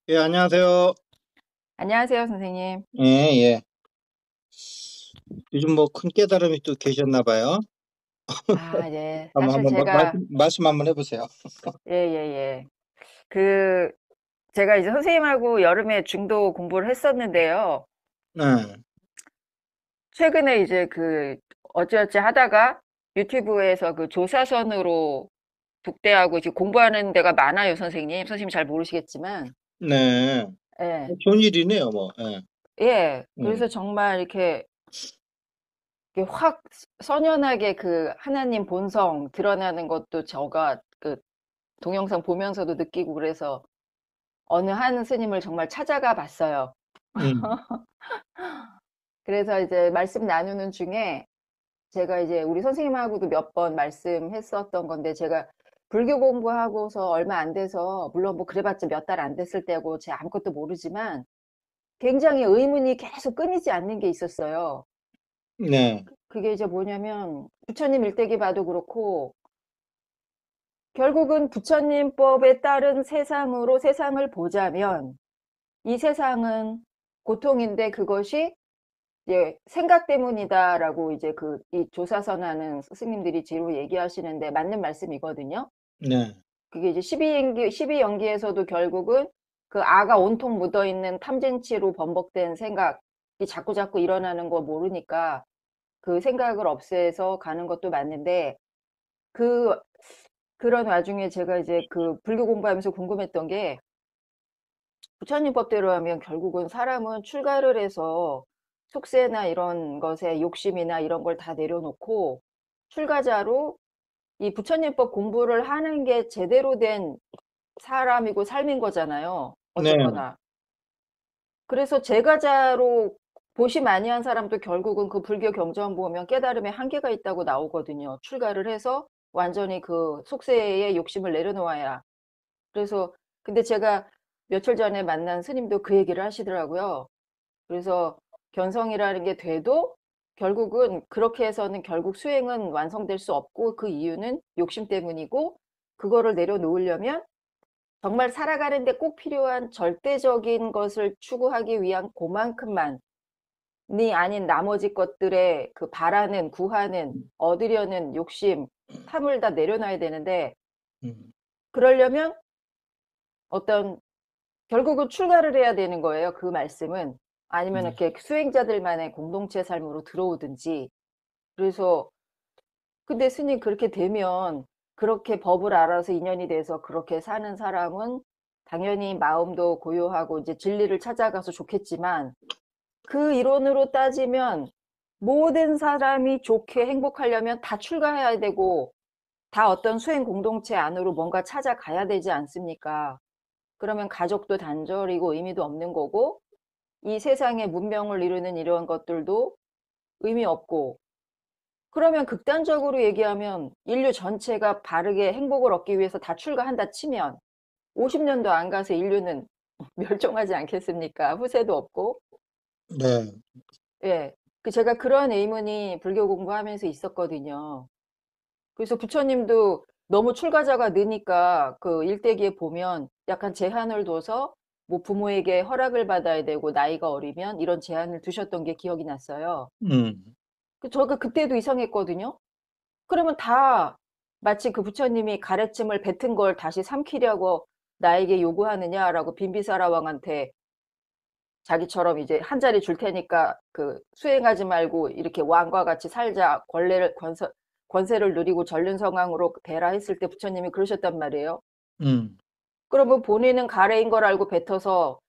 예, 안녕하세요. 안녕하세요, 선생님. 예, 예. 요즘 뭐 큰 깨달음이 또 계셨나 봐요. 아, 네. 사실 한번 제가 말씀 한번 해 보세요. 예예예. 그 제가 이제 선생님하고 여름에 중도 공부를 했었는데요. 네. 최근에 이제 어찌어찌 하다가 유튜브에서 그 조사선으로 북대하고 이제 공부하는 데가 많아요, 선생님. 선생님 잘 모르시겠지만. 네. 예. 좋은 일이네요, 뭐. 예. 예. 음. 그래서 정말 이렇게 확 선연하게 그 하나님 본성 드러나는 것도 제가 그 동영상 보면서도 느끼고 그래서 어느 한 스님을 정말 찾아가 봤어요. 음. 그래서 이제 말씀 나누는 중에 제가 이제 우리 선생님하고도 몇 번 말씀했었던 건데, 제가 불교 공부하고서 얼마 안 돼서, 물론 뭐 그래봤자 몇 달 안 됐을 때고 제가 아무것도 모르지만 굉장히 의문이 계속 끊이지 않는 게 있었어요. 네. 그게 이제 뭐냐면, 부처님 일대기 봐도 그렇고 결국은 부처님법에 따른 세상으로 세상을 보자면 이 세상은 고통인데 그것이 예, 생각 때문이다라고 이제 이 조사선하는 스승님들이 뒤로 얘기하시는데 맞는 말씀이거든요. 네. 그게 이제 12연기에서도 결국은 그 아가 온통 묻어 있는 탐진치로 번복된 생각이 자꾸자꾸 일어나는 거 모르니까 그 생각을 없애서 가는 것도 맞는데, 그, 그런 와중에 제가 이제 그 불교 공부하면서 궁금했던 게, 부처님 법대로 하면 결국은 사람은 출가를 해서 속세나 이런 것에 욕심이나 이런 걸 다 내려놓고 출가자로 이 부처님법 공부를 하는 게 제대로 된 사람이고 삶인 거잖아요. 네. 어쨌거나. 그래서 제가자로 보시 많이 한 사람도 결국은 그 불교 경전 보면 깨달음에 한계가 있다고 나오거든요. 출가를 해서 완전히 그 속세의 욕심을 내려놓아야. 그래서 근데 제가 며칠 전에 만난 스님도 그 얘기를 하시더라고요. 그래서 견성이라는 게 돼도 결국은 그렇게 해서는 결국 수행은 완성될 수 없고, 그 이유는 욕심 때문이고, 그거를 내려놓으려면 정말 살아가는데 꼭 필요한 절대적인 것을 추구하기 위한 그만큼만이 아닌 나머지 것들의 그 바라는, 구하는, 얻으려는 욕심, 탐을 다 내려놔야 되는데, 음. 그러려면 어떤 결국은 출가를 해야 되는 거예요. 그 말씀은. 아니면 음. 이렇게 수행자들만의 공동체 삶으로 들어오든지. 그래서 근데 스님 그렇게 되면, 그렇게 법을 알아서 인연이 돼서 그렇게 사는 사람은 당연히 마음도 고요하고 이제 진리를 찾아가서 좋겠지만, 그 이론으로 따지면 모든 사람이 좋게 행복하려면 다 출가해야 되고 다 어떤 수행 공동체 안으로 뭔가 찾아가야 되지 않습니까? 그러면 가족도 단절이고 의미도 없는 거고, 이 세상의 문명을 이루는 이런 것들도 의미 없고, 그러면 극단적으로 얘기하면 인류 전체가 바르게 행복을 얻기 위해서 다 출가한다 치면 50년도 안 가서 인류는 멸종하지 않겠습니까? 후세도 없고. 네. 예. 제가 그런 의문이 불교 공부하면서 있었거든요. 그래서 부처님도 너무 출가자가 느니까 그 일대기에 보면 약간 제한을 둬서 뭐 부모에게 허락을 받아야 되고 나이가 어리면 이런 제한을 두셨던 게 기억이 났어요. 음. 저가 그때도 이상했거든요. 그러면 다 마치 그 부처님이 가래찜을 뱉은 걸 다시 삼키려고 나에게 요구하느냐라고, 빈비사라 왕한테 자기처럼 이제 한 자리 줄 테니까 그 수행하지 말고 이렇게 왕과 같이 살자, 권세를 누리고 전륜성왕으로 되라 했을 때 부처님이 그러셨단 말이에요. 음. 그러면 본인은 가래인 걸 알고 뱉어서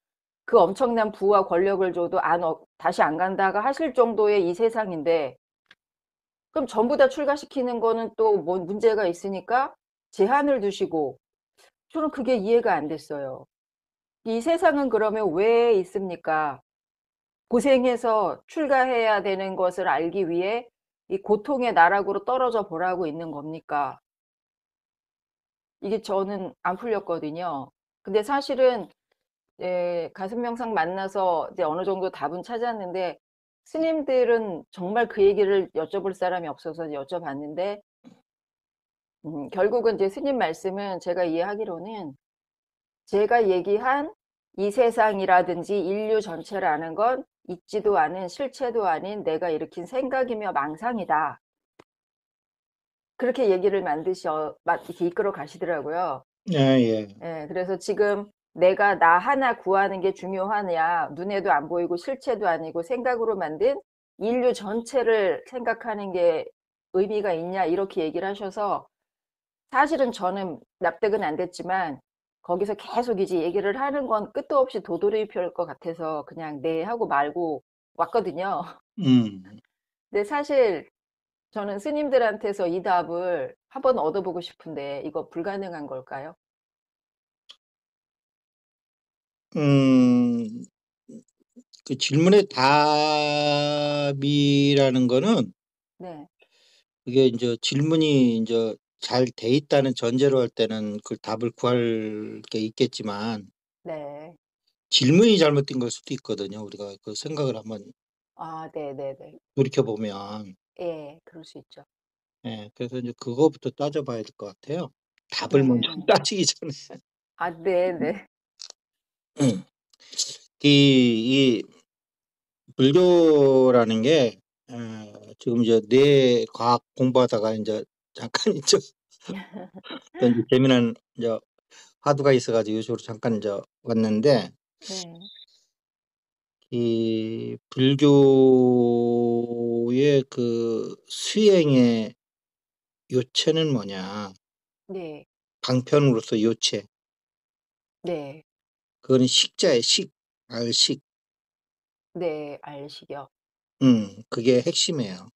그 엄청난 부와 권력을 줘도 다시 안 간다가 하실 정도의 이 세상인데, 그럼 전부 다 출가시키는 거는 또 뭐 문제가 있으니까 제한을 두시고, 저는 그게 이해가 안 됐어요. 이 세상은 그러면 왜 있습니까? 고생해서 출가해야 되는 것을 알기 위해 이 고통의 나락으로 떨어져 보라고 있는 겁니까? 이게 저는 안 풀렸거든요. 근데 사실은 가슴 명상 만나서 이제 어느 정도 답은 찾았는데, 스님들은 정말 그 얘기를 여쭤볼 사람이 없어서 여쭤봤는데, 결국은 이제 스님 말씀은 제가 이해하기로는 제가 얘기한 이 세상이라든지 인류 전체를 아는 건 있지도 않은 실체도 아닌 내가 일으킨 생각이며 망상이다. 그렇게 얘기를 이렇게 이끌어 가시더라고요. 예, 예. 예, 그래서 지금 내가 나 하나 구하는 게 중요하냐, 눈에도 안 보이고 실체도 아니고 생각으로 만든 인류 전체를 생각하는 게 의미가 있냐, 이렇게 얘기를 하셔서 사실은 저는 납득은 안 됐지만 거기서 계속 이제 얘기를 하는 건 끝도 없이 도돌이표일 것 같아서 그냥 네 하고 말고 왔거든요. 음, 근데 사실 저는 스님들한테서 이 답을 한번 얻어보고 싶은데 이거 불가능한 걸까요? 음, 그 질문의 답이라는 거는 네, 그게 이제 질문이 이제 잘 돼 있다는 전제로 할 때는 그 답을 구할 게 있겠지만 네. 질문이 잘못된 걸 수도 있거든요. 우리가 그 생각을 한번 아, 네네네. 돌이켜 보면. 예, 그럴 수 있죠. 예, 그래서 이제 그거부터 따져봐야 될 것 같아요. 답을 먼저 네. 따지기 전에. 아, 네네. 이 불교라는 게 지금 이제 뇌 과학 공부하다가 이제 잠깐 이제 또 이제 재미난 이제 화두가 있어가지고 이쪽으로 잠깐 이제 왔는데 네, 이 불교의 그 수행의 요체는 뭐냐? 네, 방편으로서 요체. 네, 그거는 식자의 식, 알식. 네, 알시죠. 그게 핵심이에요.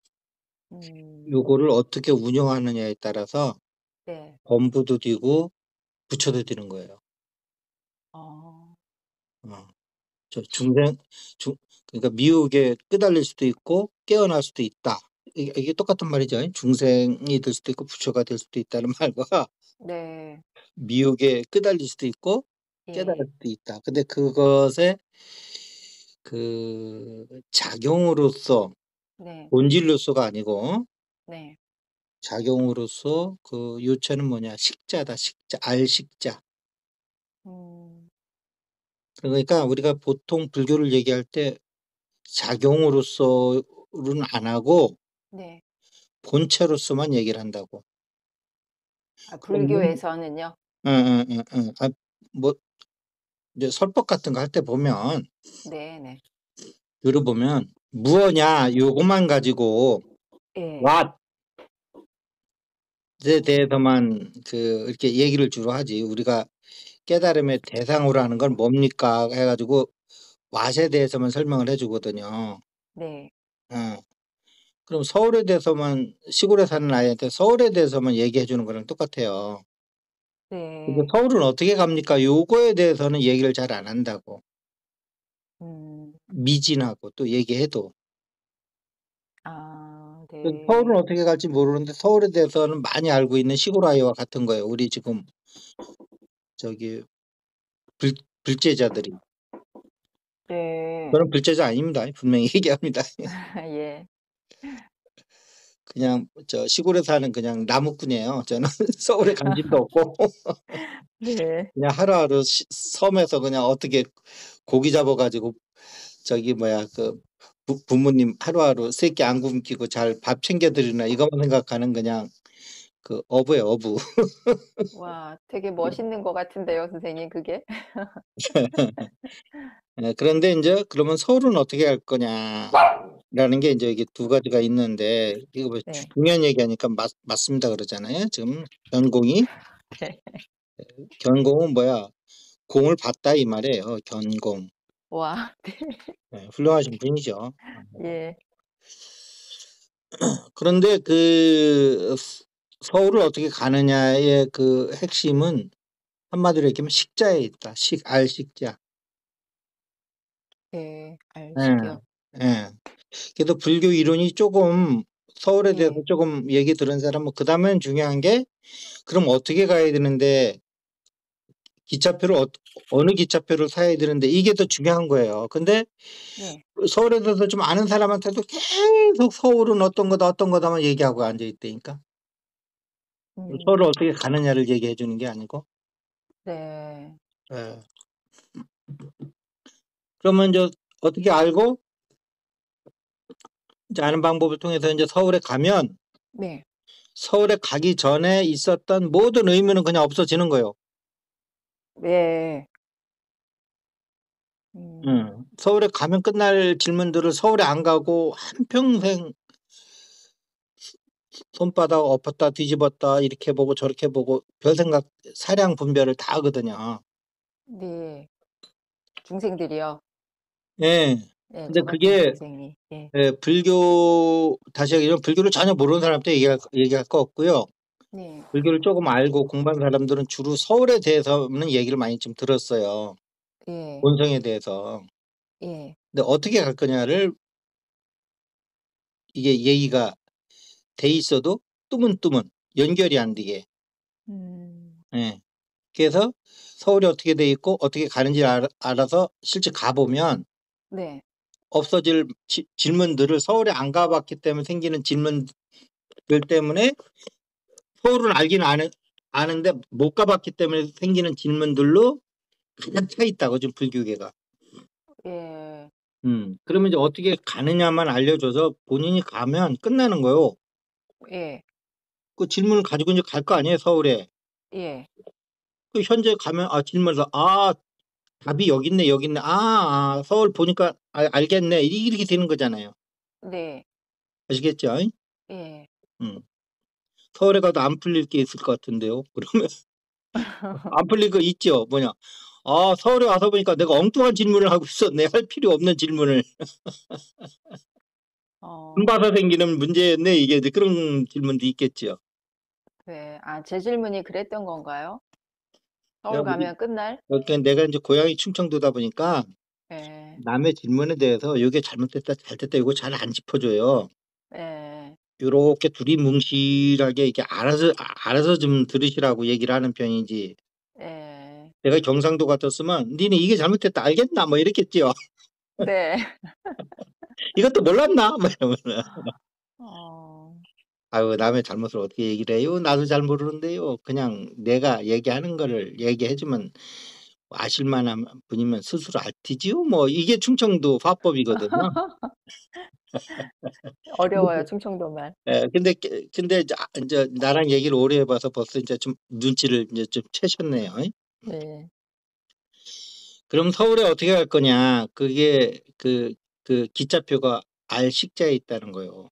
음, 요거를 어떻게 운영하느냐에 따라서 네. 범부도 되고 부처도 되는 거예요. 어, 어. 저 중생 중 그러니까 미혹에 끄달릴 수도 있고 깨어날 수도 있다. 이게 똑같은 말이죠. 중생이 될 수도 있고 부처가 될 수도 있다는 말과 네, 미혹에 끄달릴 수도 있고 깨달을 예, 수도 있다. 근데 그것의 그 작용으로서 네, 본질로서가 아니고 네. 작용으로서 그 요체는 뭐냐? 식자다. 식자. 알식자. 음, 그러니까 우리가 보통 불교를 얘기할 때 작용으로서는 안 하고 네. 본체로서만 얘기를 한다고. 아, 그러면 불교에서는요? 뭐 이제 설법 같은 거 할 때 보면 네네. 들어보면 무엇냐 요것만 가지고 예, what에 음, 대해서만 그 이렇게 얘기를 주로 하지. 우리가 깨달음의 대상으로 하는 건 뭡니까 해가지고 what에 대해서만 설명을 해주거든요. 네, 어. 그럼 서울에 대해서만 시골에 사는 아이한테 서울에 대해서만 얘기해 주는 거랑 똑같아요. 근데 네. 서울은 어떻게 갑니까? 요거에 대해서는 얘기를 잘 안 한다고. 음, 미진하고 또 얘기해도. 아, 그래서 서울은 네, 어떻게 갈지 모르는데 서울에 대해서는 많이 알고 있는 시골 아이와 같은 거예요. 우리 지금 저기 불, 불제자들이. 네, 저는 불제자 아닙니다. 분명히 얘기합니다. 예, 그냥 저 시골에 사는 그냥 나무꾼이에요. 저는 서울에 관심도 없고 네. 그냥 하루하루 섬에서 그냥 어떻게 고기 잡아가지고 저기 뭐야 그 부모님 하루하루 새끼 안 굶기고 잘 밥 챙겨드리나 이것만 생각하는 그냥 그 어부예요 어부. 와, 되게 멋있는 것 같은데요, 선생님, 그게? 예, 그런데 이제 그러면 서울은 어떻게 할 거냐라는 게 이제 이게 두 가지가 있는데 이거 뭐 네, 중요한 얘기하니까 맞습니다 그러잖아요. 지금 견공이 네. 견공은 뭐야 공을 봤다 이 말이에요. 견공. 와, 예, 훌륭하신 분이죠. 예, 그런데 그 서울을 어떻게 가느냐의 그 핵심은 한마디로 얘기하면 식자에 있다. 알식자. 네, 예. 알시죠. 예. 그래서 불교 이론이 조금 서울에 대해서 예, 조금 얘기 들은 사람은 그다음엔 중요한 게 그럼 어떻게 가야 되는데 기차표를 어느 기차표를 사야 되는데 이게 더 중요한 거예요. 근데 네, 서울에 대해서 좀 아는 사람한테도 계속 서울은 어떤 거다 어떤 거다만 얘기하고 앉아 있다니까. 서울을 음, 어떻게 가느냐를 얘기해 주는 게 아니고. 네. 예. 그러면 이제 어떻게 알고 이제 아는 방법을 통해서 이제 서울에 가면 네. 서울에 가기 전에 있었던 모든 의무는 그냥 없어지는 거예요. 예. 음. 서울에 가면 끝날 질문들을 서울에 안 가고 한평생 손바닥 엎었다 뒤집었다 이렇게 보고 저렇게 보고 별 생각 사량 분별을 다 하거든요. 네. 중생들이요? 예. 예, 근데 저 같은 그게 중생이. 예. 불교 다시 얘기하면 불교를 전혀 모르는 사람한테 얘기할 거 없고요. 네. 불교를 조금 알고 공부한 사람들은 주로 서울에 대해서는 얘기를 많이 좀 들었어요. 예. 본성에 대해서. 예. 근데 어떻게 갈 거냐를 이게 얘기가 돼 있어도 뚜문뚜문 연결이 안 되게. 음. 예. 그래서 서울이 어떻게 돼 있고 어떻게 가는지 알아서 실제 가보면 네. 없어질 질문들을 서울에 안 가봤기 때문에 생기는 질문들 때문에 서울을 알기는 아는데 못 가봤기 때문에 생기는 질문들로 가장 차 있다고 지금 불교계가. 예. 그러면 이제 어떻게 가느냐만 알려줘서 본인이 가면 끝나는 거요. 예. 그 질문을 가지고 이제 갈 거 아니에요, 서울에. 예. 그 현재 가면 질문에서 답이 여기 있네, 여기 있네. 서울 보니까 알겠네. 이렇게 되는 거잖아요. 네. 아시겠죠? 예. 음. 서울에 가도 안 풀릴 게 있을 것 같은데요. 그러면 안 풀릴 거 있죠. 뭐냐? 서울에 와서 보니까 내가 엉뚱한 질문을 하고 있었네. 할 필요 없는 질문을. 돈 어. 봐서 생기는 문제였네. 이게 이제 그런 질문도 있겠죠. 네. 제 질문이 그랬던 건가요? 서울 그러니까 가면 끝날? 내가 이제 고향이 충청도다 보니까 예. 남의 질문에 대해서 이게 잘못됐다, 잘됐다 이거 잘 안 짚어줘요. 예. 요렇게 두리뭉실하게 이렇게 알아서 좀 들으시라고 얘기를 하는 편이지. 예. 내가 경상도 같았으면 니네 이게 잘못됐다 알겠나? 뭐 이랬겠지요. 네. 이것도 몰랐나? 뭐 이러면은. 어. 아유, 남의 잘못을 어떻게 얘기를 해요? 나도 잘 모르는데요. 그냥 내가 얘기하는 거를 얘기해주면 아실 만한 분이면 스스로 알티지요. 뭐 이게 충청도 화법이거든요. 어려워요, 충청도말. 예, 근데 이제 나랑 얘기를 오래 해봐서 벌써 이제 좀 눈치를 이제 좀 채셨네요. 네. 그럼 서울에 어떻게 갈 거냐? 그게 그 기차표가 알식자에 있다는 거예요.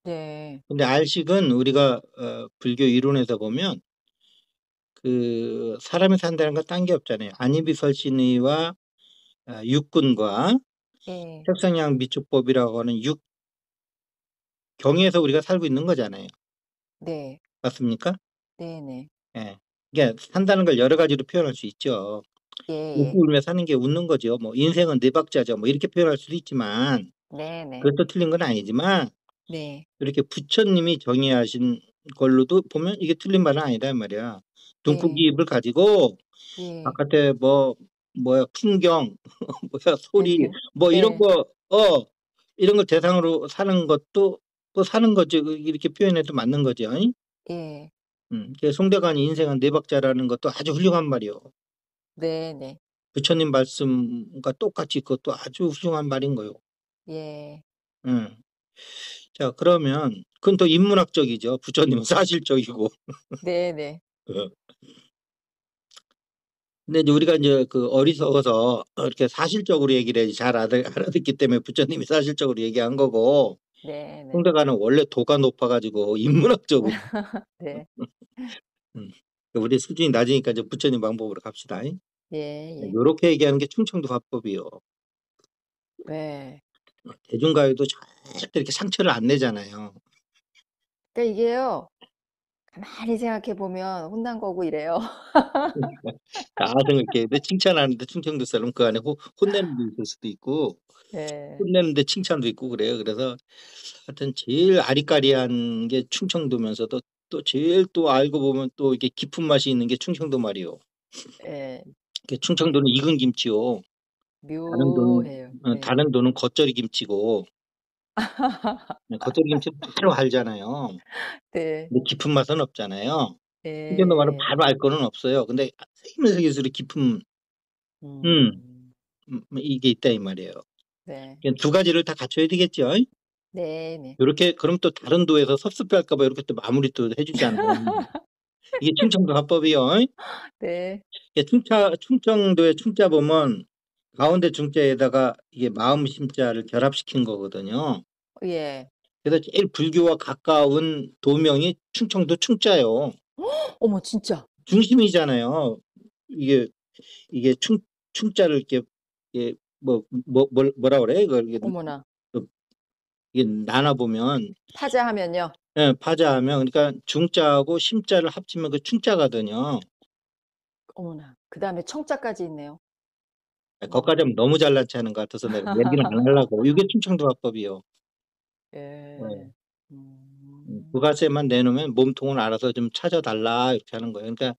네. 근데 알식은 우리가 불교 이론에서 보면 그 사람이 산다는 건 딴 게 없잖아요. 안이비설신의와 육군과 예. 색상양 미축법이라고 하는 육경에서 우리가 살고 있는 거잖아요. 네. 맞습니까? 네네. 예. 그러니까 산다는 걸 여러 가지로 표현할 수 있죠. 예예. 웃고 울며 사는 게 웃는 거죠. 뭐 인생은 네 박자죠. 뭐 이렇게 표현할 수도 있지만 네네. 그것도 틀린 건 아니지만 네. 이렇게 부처님이 정의하신 걸로도 보면 이게 틀린 말은 아니다 이 말이야. 예. 둥풍기 입을 가지고 예. 바깥에 뭐야 풍경 뭐야 소리 네. 뭐 이런 네. 거 이런 걸 대상으로 사는 것도 또 사는 거지 이렇게 표현해도 맞는 거죠. 예. 송대관이 인생은 네 박자라는 것도 아주 훌륭한 말이요. 네네. 부처님 말씀과 똑같이 그것도 아주 훌륭한 말인 거요. 예. 음. 자, 그러면 그건 또 인문학적이죠. 부처님은 사실적이고. 네네. 어. 근데 이제 우리가 이제 그 어리석어서 이렇게 사실적으로 얘기를 해야지 잘 알아듣기 때문에 부처님이 사실적으로 얘기한 거고 네네. 송대관은 원래 도가 높아 가지고 인문학적으로. 네. 음. 우리 수준이 낮으니까 이제 부처님 방법으로 갑시다. 예예. 요렇게 얘기하는 게 충청도 화법이요. 네. 대중가요도 절대 이렇게 상처를 안 내잖아요. 그러니까 이게요. 가만히 생각해 보면 혼난 거고 이래요. 다 생각해. 칭찬하는데 충청도 사람 그 안에 혼내는 게 있을 수도 있고 예. 혼내는데 칭찬도 있고 그래요. 그래서 하여튼 제일 아리까리한 게 충청도면서도 또 제일 또 알고 보면 또 이게 깊은 맛이 있는 게 충청도 말이요. 예. 충청도는 익은 김치요. 묘해요. 예. 다른 도는 겉절이 김치고 겉절이 김치는 바로 알잖아요. 네. 근데 깊은 맛은 없잖아요. 충청도 말은 예. 바로 알 거는 없어요. 근데 색임색일수록 깊은 음, 음. 이게 있다 이 말이에요. 네. 그러니까 두 가지를 다 갖춰야 되겠죠. 네네. 이렇게 그럼 또 다른 도에서 섭섭해할까 봐 이렇게 또 마무리 또 해주잖아요. 이게 충청도 화법이요. 네. 이게 충청도의 충자 보면 가운데 중자에다가 이게 마음 심자를 결합시킨 거거든요. 예. 그래서 제일 불교와 가까운 도명이 충청도 충자요. 어머 진짜. 중심이잖아요. 이게 이게 충자를 이렇게 이게 뭐라 그래? 이걸 이게 어머나. 이게 나눠 보면 파자하면요. 예, 파자하면 그러니까 중자하고 심자를 합치면 그 충자거든요. 어머나. 그다음에 청자까지 있네요. 거기까지 와. 하면 너무 잘난 체하는 것 같아서 내가 얘기는 안 하려고. 이게 충청도 화법이요. 네. 예. 음. 부가세만 내놓으면 몸통을 알아서 좀 찾아달라 이렇게 하는 거예요. 그러니까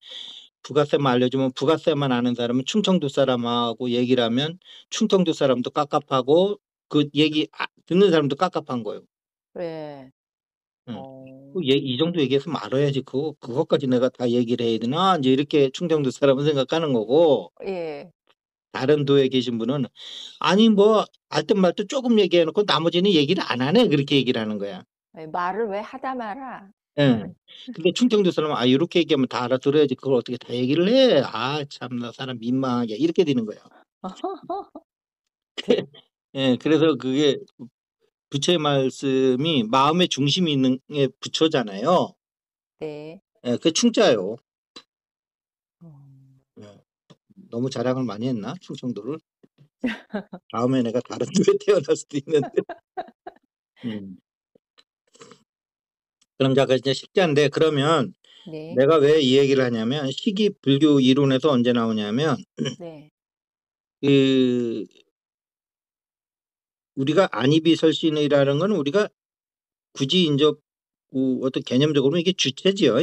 부가세만 알려주면 부가세만 아는 사람은 충청도 사람하고 얘기를 하면 충청도 사람도 깝깝하고 그 얘기 듣는 사람도 깝깝한 거예요. 예. 응. 어. 이 정도 얘기해서 말아야지 그것까지 내가 다 얘기를 해야 되나 이제 이렇게 충청도 사람은 생각하는 거고 예. 다른 도에 계신 분은 아니 뭐 알듯 말듯 조금 얘기해놓고 나머지는 얘기를 안 하네 그렇게 얘기를 하는 거야. 예 말을 왜 하다 마라. 예. 근데 충청도 사람은 요렇게 얘기하면 다 알아들어야지 그걸 어떻게 다 얘기를 해. 참나 사람 민망하게 이렇게 되는 거예요. 네. 예. 그래서 그게 부처의 말씀이 마음의 중심이 있는 게 부처잖아요. 네. 예. 그게 충자예요. 어. 예. 너무 자랑을 많이 했나 충청도를? 다음에 내가 다른 도에 태어날 수도 있는데. 음. 그럼 자 이제 식자인데 그러면 네. 내가 왜 이 얘기를 하냐면 식이 불교 이론에서 언제 나오냐면 네. 그 우리가 안이비설신이라는 건 우리가 굳이 인제 어떤 개념적으로 이게 주체지요.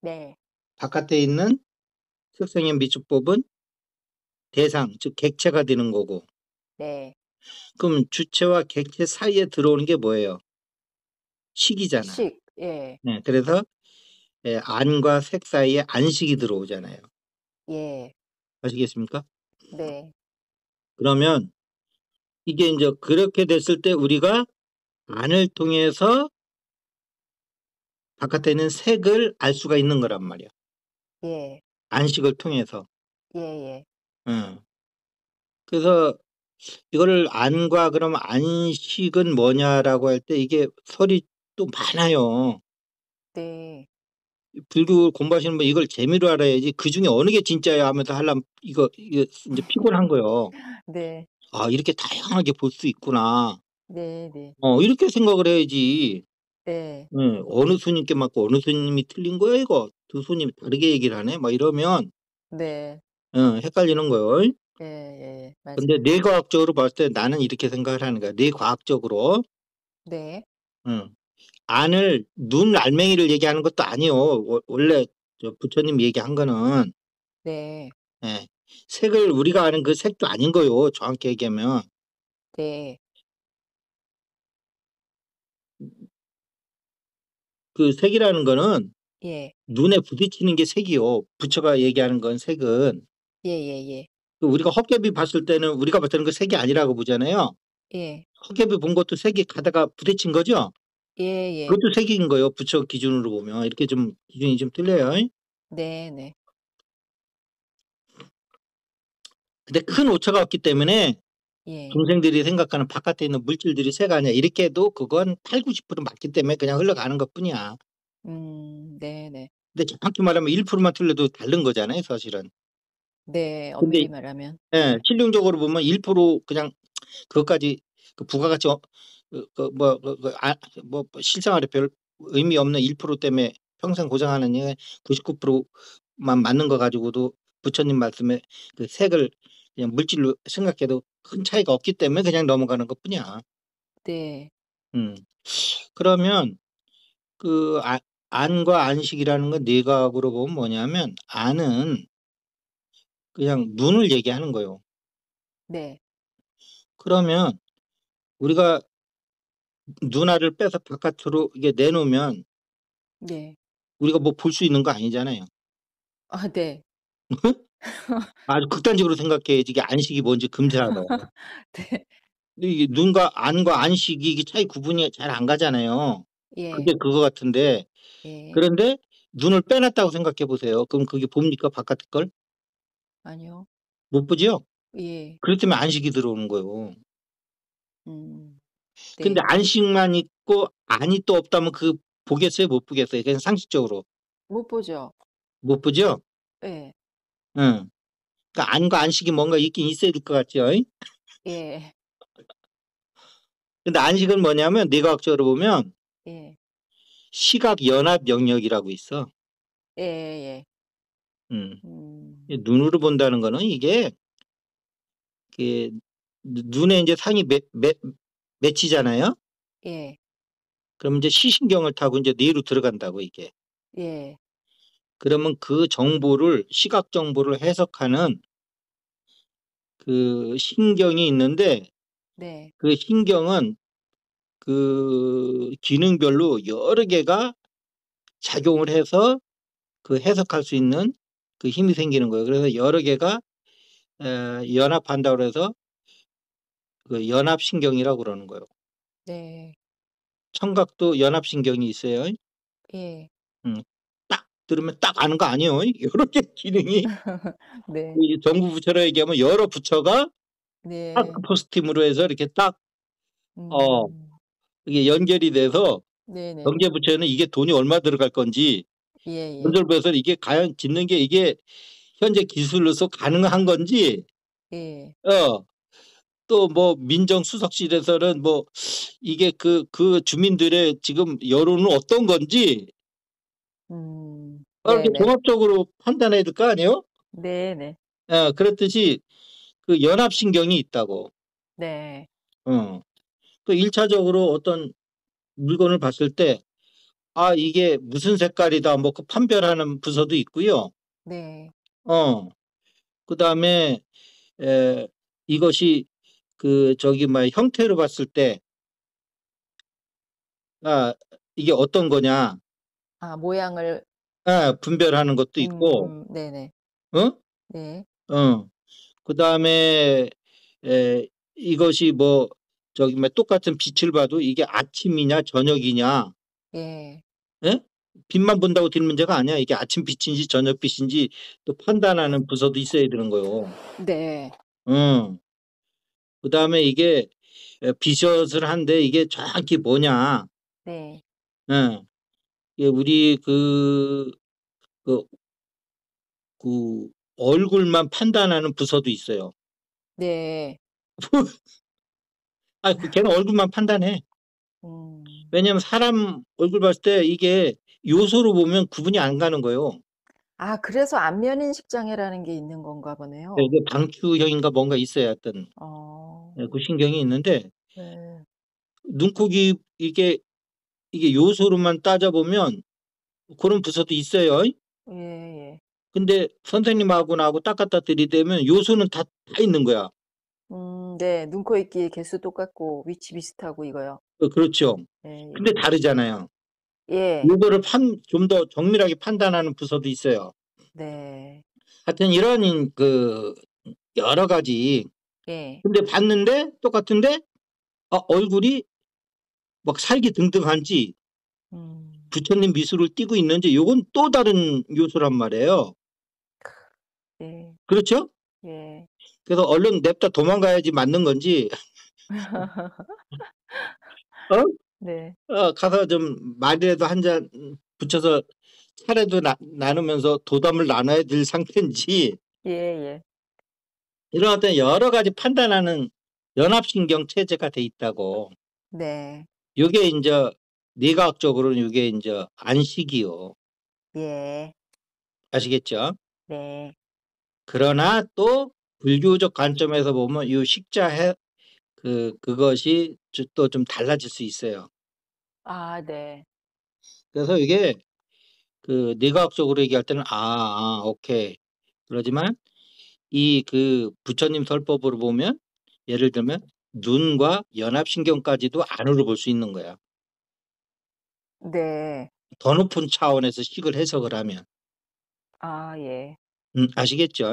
네. 바깥에 있는 색성의 미축법은 대상 즉 객체가 되는 거고 네. 그럼 주체와 객체 사이에 들어오는 게 뭐예요? 식이잖아요. 식. 예. 네. 그래서 안과 색 사이에 안식이 들어오잖아요. 예. 아시겠습니까? 네. 그러면 이게 인제 그렇게 됐을 때 우리가 안을 통해서 바깥에 있는 색을 알 수가 있는 거란 말이야. 예. 안식을 통해서. 예예. 예. 그래서 이거를 안과 그럼 안식은 뭐냐라고 할 때 이게 설이 또 많아요. 네. 불교 공부하시는 분 이걸 재미로 알아야지 그중에 어느 게 진짜야 하면서 하려면 이게 인제 피곤한 거예요. 네. '이렇게 다양하게 볼 수 있구나.' 네네. 이렇게 생각을 해야지 네. 어느 스님께 맞고 어느 스님이 틀린 거야 이거. 두 스님이 다르게 얘기를 하네. 막 이러면 네. 헷갈리는 거예요. 예예. 근데 맞아요. 뇌과학적으로 봤을 때 나는 이렇게 생각을 하는 거야. 뇌과학적으로. 네. 응. 안을 눈 알맹이를 얘기하는 것도 아니요. 원래 부처님 얘기한 거는 네. 예. 색을 우리가 아는 그 색도 아닌 거요, 정확히 얘기하면. 네. 그 색이라는 거는 예. 눈에 부딪히는 게 색이요. 부처가 얘기하는 건 색은. 예예예. 그 우리가 헛개비 봤을 때는 우리가 봤을 때는 그 색이 아니라고 보잖아요. 예. 헛개비 본 것도 색이 가다가 부딪힌 거죠? 예예. 그것도 색인 거예요, 부처 기준으로 보면. 이렇게 좀 기준이 좀 틀려요. 네네. 근데 큰 오차가 없기 때문에 예. 중생들이 생각하는 바깥에 있는 물질들이 새가 아니야. 이렇게 해도 그건 80-90% 맞기 때문에 그냥 흘러가는 것뿐이야. 네네. 근데 정확히 말하면 1%만 틀려도 다른 거잖아요, 사실은. 네. 근데 엄밀히 말하면. 예, 네. 실용적으로 보면 1% 그냥 그것까지 그 부가가치 실생활에 별 의미 없는 1% 때문에 평생 고생하는 게 99%만 맞는 거 가지고도 부처님 말씀에 그 색을 그냥 물질로 생각해도 큰 차이가 없기 때문에 그냥 넘어가는 것뿐이야. 네. 음. 그러면 그 안과 안식이라는 건 뇌과학으로 보면 뭐냐면 안은 그냥 눈을 얘기하는 거예요. 네. 그러면 우리가 눈알을 빼서 바깥으로 이게 내놓으면 네. 우리가 뭐 볼 수 있는 거 아니잖아요. 아 네. 아주 극단적으로 생각해야지 이게 안식이 뭔지 금세 알아. 네. 근데 이게 눈과 안과 안식이 이게 차이 구분이 잘 안 가잖아요. 그게 예. 그거 같은데 예. 그런데 눈을 빼놨다고 생각해 보세요. 그럼 그게 봅니까? 바깥의 걸? 아니요. 못 보지요? 예. 그렇다면 안식이 들어오는 거예요. 음. 근데 네. 안식만 있고 안이 또 없다면 그 보겠어요? 못 보겠어요? 그냥 상식적으로. 못 보죠. 못 보죠? 예. 응. 그러니까 안과 안식이 뭔가 있긴 있어야 될 것 같죠? 예. 근데 안식은 뭐냐면 뇌과학적으로 보면 예. 시각 연합 영역이라고 있어. 예예예. 음. 음. 눈으로 본다는 거는 이게 그 눈에 이제 상이 맺히잖아요. 예. 그럼 이제 시신경을 타고 이제 뇌로 들어간다고 이게. 예. 그러면 그 정보를 시각 정보를 해석하는 그 신경이 있는데 네. 그 신경은 그 기능별로 여러 개가 작용을 해서 그 해석할 수 있는 그 힘이 생기는 거예요. 그래서 여러 개가 연합한다고 해서 그 연합신경이라고 그러는 거예요. 네. 청각도 연합신경이 있어요. 예. 음, 딱 들으면 딱 아는 거 아니에요. 여러 개 기능이 네. 이 정부 부처로 얘기하면 여러 부처가 네. 타스크포스팀으로 해서 이렇게 딱 어, 음. 이게 연결이 돼서 네네. 경제부처에는 이게 돈이 얼마 들어갈 건지 예예. 건설부에서 이게 과연 짓는 게 이게 현재 기술로서 가능한 건지 예. 또 뭐 민정수석실에서는 뭐 이게 그 주민들의 지금 여론은 어떤 건지 이렇게 네네. 종합적으로 판단해야 될 거 아니에요? 네네. 그렇듯이 그 연합신경이 있다고. 네. 어. 그 1차적으로 어떤 물건을 봤을 때 이게 무슨 색깔이다 뭐 그 판별하는 부서도 있고요. 네. 어. 그다음에 에 이것이 그 저기 뭐 형태로 봤을 때 아 이게 어떤 거냐 아 모양을 분별하는 것도 있고 네네. 어? 네. 어. 그다음에 이것이 뭐 저기 뭐 똑같은 빛을 봐도 이게 아침이냐 저녁이냐 예. 예? 빛만 본다고 될 문제가 아니야. 이게 아침 빛인지 저녁 빛인지 또 판단하는 부서도 있어야 되는 거요. 네. 응. 그다음에 이게 비젓을 한데 이게 정확히 뭐냐. 네. 예. 이게 우리 그, 그 얼굴만 판단하는 부서도 있어요. 네. 그 걔는 얼굴만 판단해. 음. 왜냐면 사람 얼굴 봤을 때 이게 요소로 보면 구분이 안 가는 거예요. 아 그래서 안면 인식 장애라는 게 있는 건가 보네요. 이게 방추형인가 뭔가 있어야 어떤 어. 그 신경이 있는데 네. 눈, 코, 귀 이게 요소로만 따져보면 그런 부서도 있어요. 예예. 근데 선생님하고 나하고 딱 갖다 들이대면 요소는 다 있는 거야. 네. 눈, 코, 입, 귀 개수 똑같고 위치 비슷하고 이거요. 그렇죠. 예예. 근데 다르잖아요. 예. 요거를 좀 더 정밀하게 판단하는 부서도 있어요. 네. 하여튼 이런 그 여러 가지. 예. 근데 봤는데 똑같은데 얼굴이 막 살기 등등한지 음. 부처님 미소를 띠고 있는지 요건 또 다른 요소란 말이에요. 예. 그렇죠? 예. 그래서 얼른 냅다 도망가야지 맞는 건지 어? 네. 가서 좀 말이라도 한 잔 붙여서 차례도 나누면서 도담을 나눠야 될 상태인지 예예. 이런 어떤 여러 가지 판단하는 연합신경 체제가 돼 있다고. 네. 요게 인제 뇌과학적으로는 요게 인제 안식이요. 예. 아시겠죠? 네. 그러나 또 불교적 관점에서 보면 요 식자해 그것이 또 좀 달라질 수 있어요. 아 네. 그래서 이게 그 뇌과학적으로 얘기할 때는 오케이. 그러지만 이 그 부처님 설법으로 보면 예를 들면 눈과 연합신경까지도 안으로 볼 수 있는 거야. 네. 더 높은 차원에서 식을 해석을 하면. 아 예. 아시겠죠?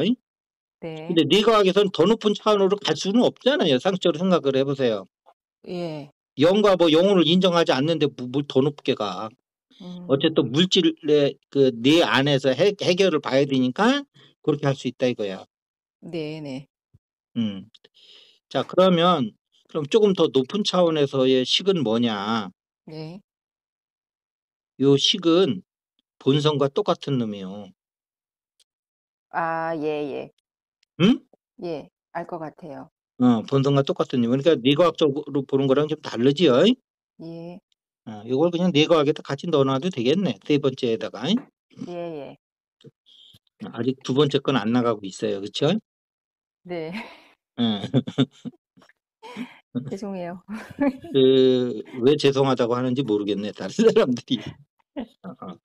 네. 근데 뇌과학에서는 더 높은 차원으로 갈 수는 없잖아요. 상식적으로 생각을 해보세요. 예. 0과 뭐 0을 인정하지 않는데 뭘 더 높게 가. 어쨌든 물질의 그 뇌 안에서 해결을 봐야 되니까 그렇게 할 수 있다 이거야. 네네. 자, 그럼 조금 더 높은 차원에서의 식은 뭐냐? 네. 요 식은 본성과 똑같은 놈이요. 아, 예. 응? 예. 알 것 같아요. 본성과 똑같은 놈. 그러니까 뇌과학적으로 보는 거랑 좀 다르지요. 예. 이걸 그냥 뇌과학에다 같이 넣어놔도 되겠네. 세 번째에다가. 예. 아직 두 번째 건 안 나가고 있어요. 그렇죠? 네. 죄송해요. 왜 죄송하다고 하는지 모르겠네. 다른 사람들이. 어, 어.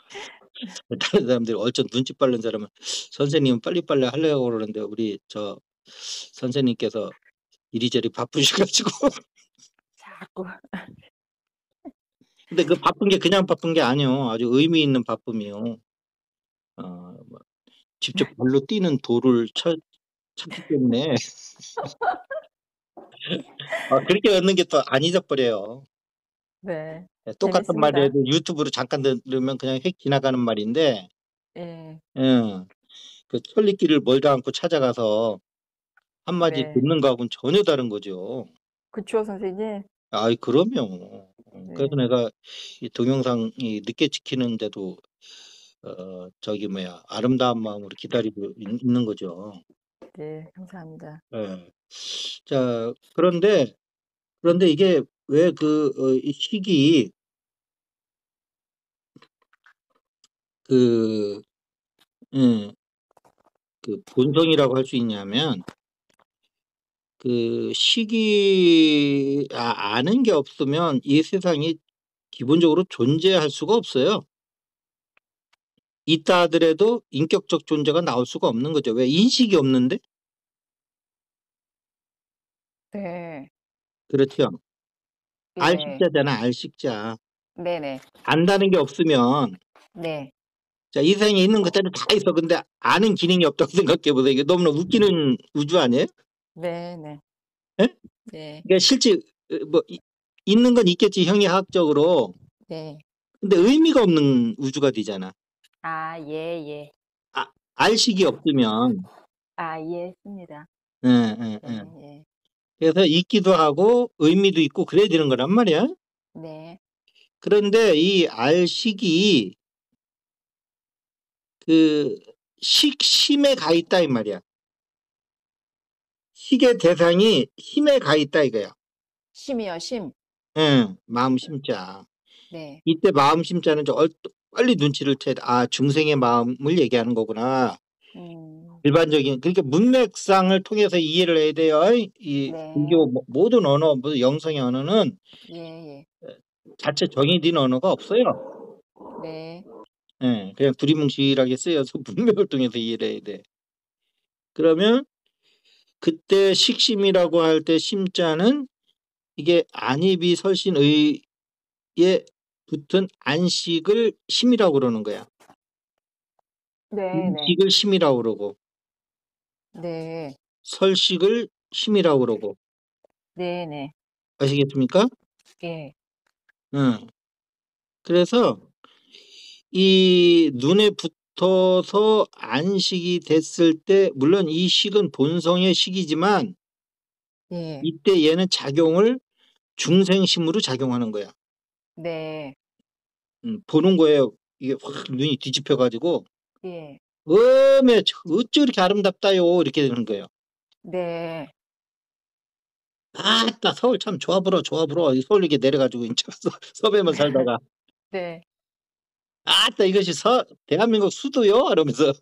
다른 사람들이 얼쩍 눈치 빠른 사람은 선생님은 빨리빨리 하려고 그러는데 우리 저 선생님께서 이리저리 바쁘셔가지고. 자꾸. 근데 그 바쁜 게 그냥 바쁜 게 아니요. 아주 의미 있는 바쁨이요. 뭐 직접 발로 뛰는 돌을 찾기 때문에 그렇게 얻는 게 또 안 잊어버려요. 네. 똑같은 재밌습니다. 말이라도 유튜브로 잠깐 들으면 그냥 휙 지나가는 말인데, 예. 그 천리길을 멀다 않고 찾아가서 한마디 네. 듣는 거하고는 전혀 다른 거죠. 그쵸, 선생님? 아이, 그럼요. 그래서 네. 내가 이 동영상이 늦게 찍히는데도 아름다운 마음으로 기다리고 있는 거죠. 네. 감사합니다. 예. 자, 그런데 이게 왜 이 식이 그, 음, 그 본성이라고 할 수 있냐면, 그 식이 아는 게 없으면 이 세상이 기본적으로 존재할 수가 없어요. 있다 하더라도 인격적 존재가 나올 수가 없는 거죠. 왜? 인식이 없는데? 네. 그렇죠. 예. 알식자잖아, 알식자. 네네. 안다는 게 없으면, 네. 자, 이 세상에 있는 것들이 다 있어. 근데 아는 기능이 없다고 생각해 보세요. 이게 너무나 웃기는 우주 아니에요? 네네. 예? 네. 그러니까 실제 뭐 있는 건 있겠지, 형이학적으로. 네. 근데 의미가 없는 우주가 되잖아. 아, 예. 알식이 없으면. 아, 이해했습니다. 예, 예, 예. 예. 그래서 있기도 하고 의미도 있고 그래야 되는 거란 말이야. 네. 그런데 이 알식이 그 심에 가 있다 이 말이야. 식의 대상이 힘에 가 있다 이거야. 심이요, 심. 응, 마음 심자. 네. 이때 마음 심자는 빨리 눈치를 채. 중생의 마음을 얘기하는 거구나. 음. 일반적인 그러니까 문맥상을 통해서 이해를 해야 돼요. 이 네. 불교 모든 언어, 모든 영성의 언어는 예. 자체 정의된 언어가 없어요. 네. 그냥 두리뭉실하게 쓰여서 문맥을 통해서 이해를 해야 돼. 그러면 그때 식심이라고 할 때 심자는 이게 안입이 설신의에 붙은 안식을 심이라고 그러는 거야. 네네. 인식을 심이라고 그러고 네. 설식을 심이라고 그러고. 네네. 아시겠습니까? 예. 응. 그래서 이 눈에 붙어서 안식이 됐을 때 물론 이 식은 본성의 식이지만 예. 이때 얘는 작용을 중생심으로 작용하는 거야. 네. 보는 거예요. 이게 확 눈이 뒤집혀 가지고 예. 어메 어찌 그렇게 아름답다요 이렇게 되는 거예요. 네. 아따 서울 참 좋아 불어 서울 이렇게 내려가지고 이제 서배만 살다가 네. 아따 이것이 대한민국 수도요 이러면서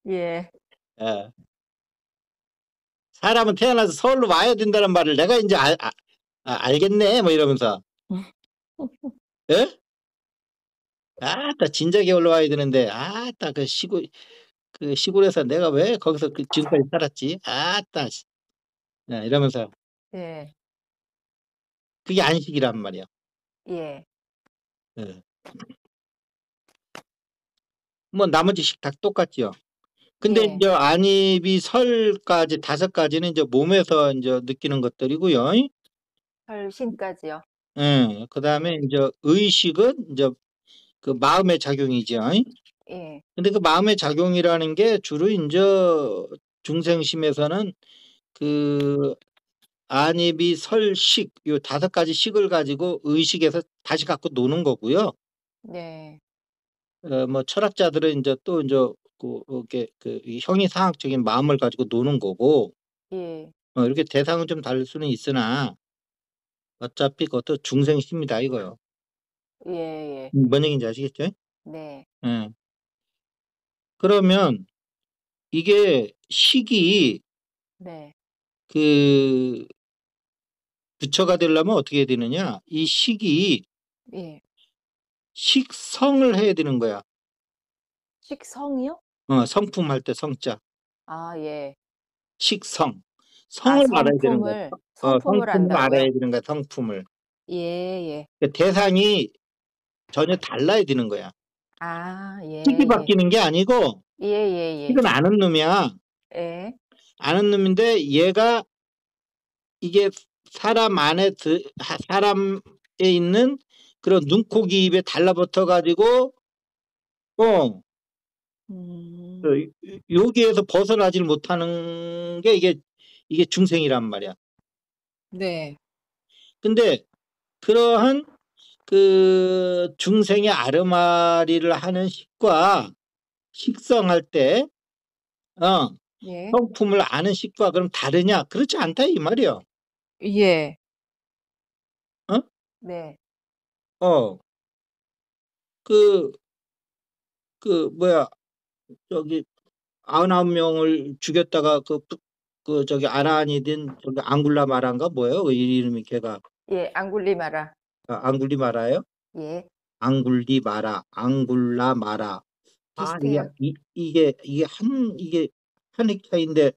예. 예. 사람은 태어나서 서울로 와야 된다는 말을 내가 이제 알겠네 뭐 이러면서 예? 아따 진작에 올라와야 되는데 아따 그 시골에서 내가 왜 거기서 지금까지 살았지 아따 이러면서 예. 그게 안식이란 말이야. 예. 예. 뭐 나머지 식 다 똑같지요. 근데 예. 이제 안입이 설까지 5가지는 이제 몸에서 이제 느끼는 것들이고요. 설신까지요. 예. 그다음에 이제 의식은 이제 그 마음의 작용이죠. 예. 근데 그 마음의 작용이라는 게 주로 이제 중생심에서는 그 안입이 설식 요 5가지 식을 가지고 의식에서 다시 갖고 노는 거고요. 네. 뭐 철학자들은 이제 또 이제 그 이렇게 이 형이상학적인 마음을 가지고 노는 거고 예. 이렇게 대상은 좀 다를 수는 있으나 어차피 그것도 중생심이다 이거요. 예예. 뭔 얘기인지 아시겠죠? 네. 예. 그러면 이게 식이 네. 그 부처가 되려면 어떻게 해야 되느냐? 이 식이 예. 식성을 해야 되는 거야. 식성이요? 성품 할 때 성자. 아 예. 식성. 아 성을 알아야 되는 거야. 성품을 성품을 알아야 안다고요? 되는 거야, 성품을. 예예. 그 대상이 전혀 달라야 되는 거야. 아 식이 예예. 바뀌는 게 아니고 예예예. 식은 아는 놈이야. 예. 아는 놈인데 얘가 이게 사람에 있는 그런 눈, 코, 귀, 입에 달라붙어 가지고 어 음. 그 여기에서 벗어나질 못하는 게 이게 중생이란 말이야. 네. 근데 그러한 그 중생의 아르마리를 하는 식과 식성할 때 예. 성품을 아는 식과 그럼 다르냐? 그렇지 않다 이 말이야. 예. 어? 네. 어. 그 뭐야 저기 99명을 죽였다가 그 저기 아라한이든 저기 앙굴라 마라인가 뭐예요? 그 이름이 걔가 예. 앙굴리마라. 앙굴리 마라예요? 예. 앙굴리 마라, 앙굴라 마라. 아 비슷해요. 이게 한 헥타인데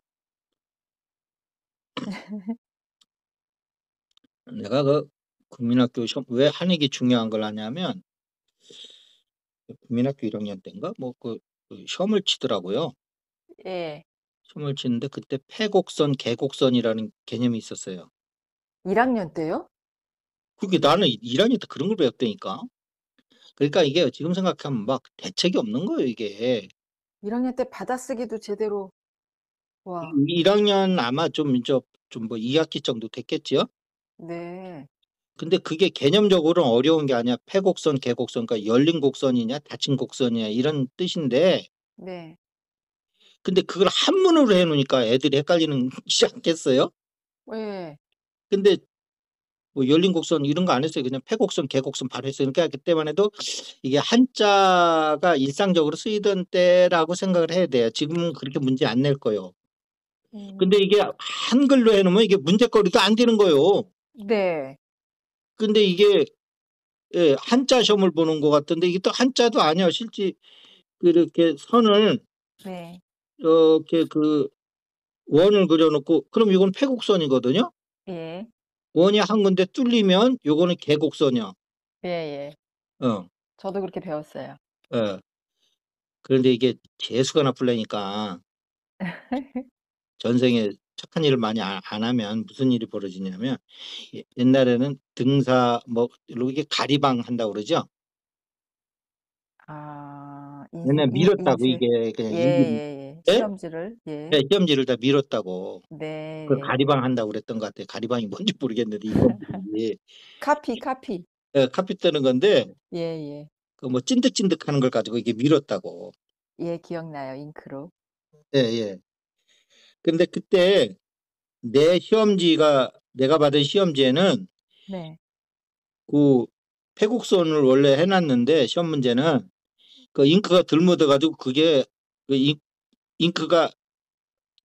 내가 그 국민학교 시험 왜 한익이 중요한 걸 하냐면 국민학교 1학년 때인가 뭐 그 시험을 치더라고요. 예. 시험을 치는데 그때 패곡선, 개곡선이라는 개념이 있었어요. 1학년 때요? 그게 나는 1학년 때 그런 걸 배웠다니까. 그러니까 이게 지금 생각하면 막 대책이 없는 거예요, 이게. 1학년 때 받아쓰기도 제대로 와. 1학년 아마 좀 뭐 2학기 정도 됐겠지요? 네. 근데 그게 개념적으로는 어려운 게 아니야. 패곡선, 개곡선, 그러니까 열린 곡선이냐, 닫힌 곡선이냐 이런 뜻인데 네. 근데 그걸 한문으로 해 놓으니까 애들이 헷갈리는 지 않겠어요? 예. 근데 뭐 열린 곡선 이런 거 안 했어요. 그냥 패곡선, 개곡선 바로 했어요. 그러니까 그때만 해도 이게 한자가 일상적으로 쓰이던 때라고 생각을 해야 돼요. 지금은 그렇게 문제 안 낼 거예요. 근데 음. 이게 한글로 해 놓으면 이게 문제거리도 안 되는 거예요. 네. 근데 이게 한자 시험을 보는 것 같은데 이게 또 한자도 아니야. 실제 그렇게 선을 네. 이렇게 그 원을 그려 놓고 그럼 이건 패곡선이거든요. 예. 원이 한 군데 뚫리면 요거는 개곡선이야. 예예. 어. 저도 그렇게 배웠어요. 예. 그런데 이게 재수가 나쁘려니까 전생에 착한 일을 많이 안 하면 무슨 일이 벌어지냐면 옛날에는 등사 뭐 이렇게 가리방 한다고 그러죠. 아 맨날 밀었다고 인실. 이게 그냥 임금 예예예. 예? 시험지를. 예. 예, 시험지를 다 밀었다고. 그 네. 가리방 한다고 그랬던 것 같아요. 가리방이 뭔지 모르겠는데 임금들이 카피. 예, 카피 뜨는 건데 예예. 그 뭐 찐득찐득하는 걸 가지고 이게 밀었다고. 예 기억나요. 잉크로. 예. 근데 그때 내가 받은 시험지에는 네. 그 패곡선을 원래 해 놨는데 시험 문제는 그 잉크가 덜 묻어 가지고 그게 그 잉크가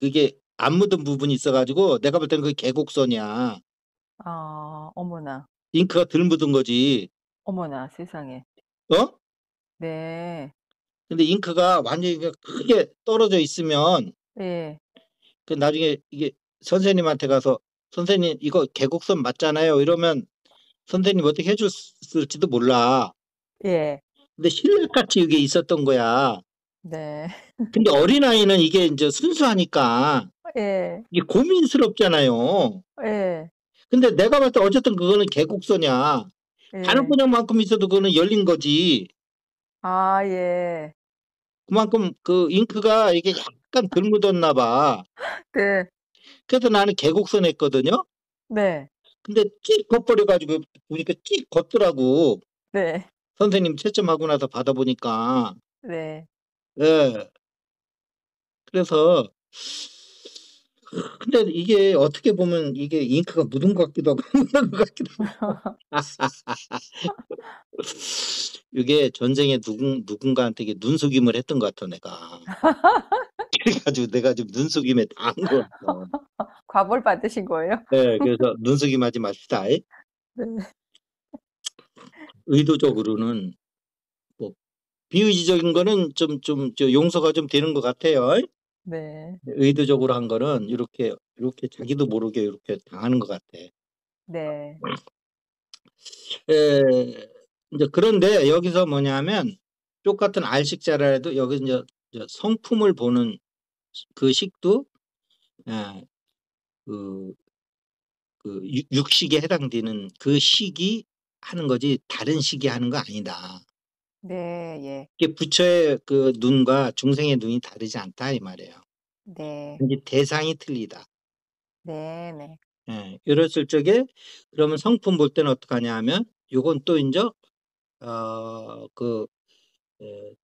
그게 안 묻은 부분이 있어 가지고 내가 볼 때는 그게 개곡선이야. 아 어머나. 잉크가 덜 묻은 거지. 어머나 세상에. 어? 네. 근데 잉크가 완전히 크게 떨어져 있으면 예. 그 나중에 이게 선생님한테 가서 "선생님 이거 개곡선 맞잖아요." 이러면 선생님이 어떻게 해 줬을지도 몰라. 예. 근데 실력같이 이게 있었던 거야. 네. 근데 어린아이는 이게 이제 순수하니까 예. 이게 고민스럽잖아요. 예. 근데 내가 봤을 때 어쨌든 그거는 개국소냐. 다른 예. 분야만큼 있어도 그거는 열린 거지. 아, 예. 그만큼 그 잉크가 이게 약간 덜 묻었나 봐. 네. 그래서 나는 개국소 냈거든요. 네. 근데 끽 걷버려가지고 보니까 끽 걷더라고. 네. 선생님 채점하고 나서 받아보니까. 네. 예. 그래서 근데 이게 어떻게 보면 이게 잉크가 묻은 것 같기도 하고 안 묻은 것 같기도 하고. 이게 전쟁에 누군가한테 이게 눈속임을 했던 것 같아 내가. 그래가지고 내가 지금 눈속임에 당한 것 같아. 과보를 받으신 거예요? 네, 그래서 눈속임하지 맙시다. 네. 의도적으로는 뭐 비의지적인 거는 저 용서가 좀 되는 것 같아요. 네. 의도적으로 한 거는 이렇게 자기도 모르게 이렇게 당하는 것 같아. 네. 이제 그런데 여기서 뭐냐면 똑같은 알식자라도 여기 이제 성품을 보는 그 식도 예, 그, 육식에 해당되는 그 식이 하는 거지 다른 식이 하는 거 아니다. 네. 예. 이게 부처의 그 눈과 중생의 눈이 다르지 않다 이 말이에요. 네. 이제 대상이 틀리다. 네. 네. 예, 이랬을 적에 그러면 성품 볼 때는 어떡하냐 하면 요건 또 이제 그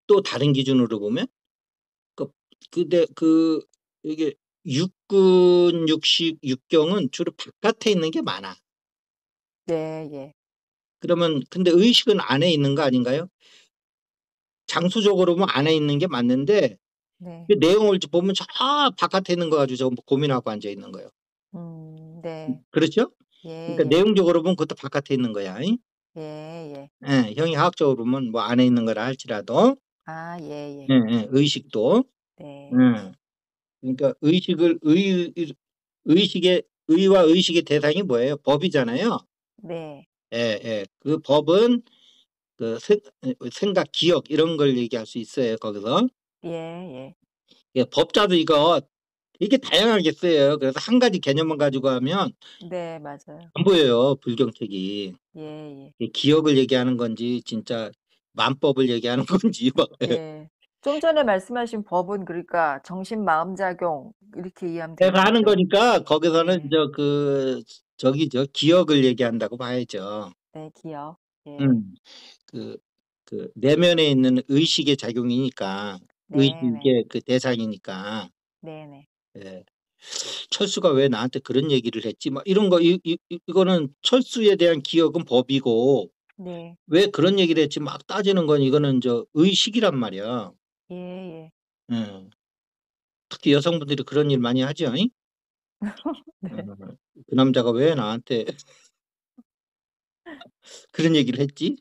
또 다른 기준으로 보면 그 근데 이게 육군 육식 육경은 주로 바깥에 있는 게 많아. 네. 예. 그러면 근데 의식은 안에 있는 거 아닌가요? 장수적으로 보면 안에 있는 게 맞는데 네. 그 내용을 보면 저 바깥에 있는 거 가지고 저 고민하고 앉아 있는 거예요. 네. 그렇죠? 예. 그러니까 예. 내용적으로 보면 그것도 바깥에 있는 거야. 잉? 예. 예. 예, 형이 화학적으로 보면 뭐 안에 있는 거라 할지라도 아, 예. 예. 예, 예, 의식도 네. 예. 그러니까 의식의 의와 의식의 대상이 뭐예요? 법이잖아요. 네. 예, 예. 그 법은 그 생각, 기억 이런 걸 얘기할 수 있어요. 거기서 예. 예. 예, 법자도 이거 되게 다양하게 써요. 그래서 한 가지 개념만 가지고 하면 네. 맞아요. 안 보여요. 불경책이 예. 예. 이게 기억을 얘기하는 건지 진짜 만법을 얘기하는 건지 막 예. 좀 전에 말씀하신 법은 그러니까 정신 마음작용 이렇게 이해하면 그래서 하는 되겠죠? 거니까 거기서는 네. 저기죠 기억을 얘기한다고 봐야죠. 네. 기억. 예. 음. 그 내면에 있는 의식의 작용이니까 네. 네. 의식의 그 대상이니까 네. 네. 예. 철수가 왜 나한테 그런 얘기를 했지? 막 이런 거 이거는 철수에 대한 기억은 법이고 네. 왜 그런 얘기를 했지? 막 따지는 건 이거는 저 의식이란 말이야. 예. 예. 예. 특히 여성분들이 그런 일 많이 하죠. 잉? 어, 네. 그 남자가 왜 나한테 그런 얘기를 했지?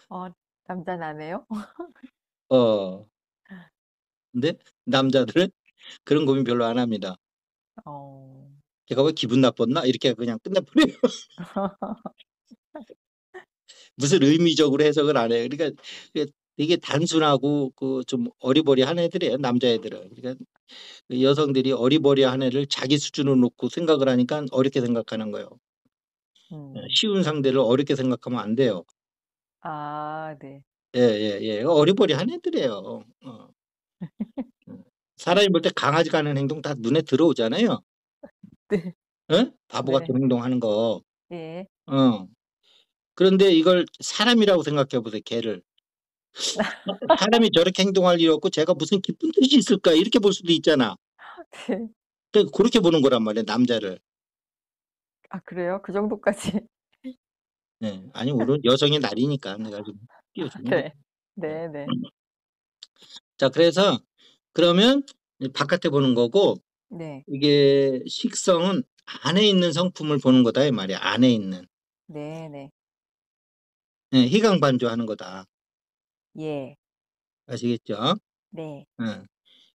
어, 남자 나네요. 어. 근데 남자들은 그런 고민 별로 안 합니다. 어. 걔가 왜 기분 나빴나? 이렇게 그냥 끝내버려요. 무슨 의미적으로 해석을 안 해요. 그러니까 되게 단순하고 그 좀 어리버리한 애들이에요, 남자애들은. 그러니까 그 여성들이 어리버리한 애를 자기 수준으로 놓고 생각을 하니까 어렵게 생각하는 거예요. 음. 쉬운 상대를 어렵게 생각하면 안 돼요. 아, 네. 예예예. 어리버리한 애들이에요. 음. 사람이 볼 때 강아지 가는 행동 다 눈에 들어오잖아요. 네. 예? 바보 네. 같은 행동하는 거. 예. 어. 그런데 이걸 사람이라고 생각해 보세요, 개를. 사람이 저렇게 행동할 일 없고 쟤가 무슨 깊은 뜻이 있을까 이렇게 볼 수도 있잖아. 네. 그렇게 보는 거란 말이야 남자를. 아, 그래요? 그 정도까지. 네. 아니 오늘 여성의 날이니까 내가 좀 띄워주는 거죠. 네. 네. 네. 네. 자 그래서 그러면 바깥에 보는 거고 네. 이게 식성은 안에 있는 성품을 보는 거다 이 말이야. 안에 있는. 네. 네. 예, 희강반조하는 거다. 예. 아시겠죠? 네. 예.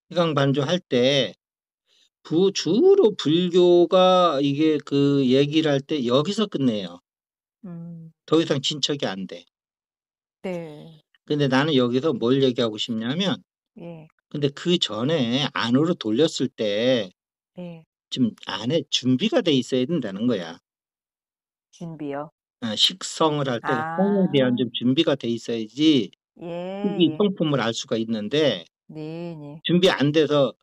희강반조할 때 주로 불교가 이게 그 얘기를 할 때 여기서 끝내요. 음. 더 이상 진척이 안 돼. 네. 근데 나는 여기서 뭘 얘기하고 싶냐면 예. 근데 그전에 안으로 돌렸을 때 예. 좀 안에 준비가 돼 있어야 된다는 거야. 준비요? 식성을 할 때 그 성에 대한 아. 좀 준비가 돼 있어야지 식이 예예. 성품을 알 수가 있는데 네네. 준비 안 돼서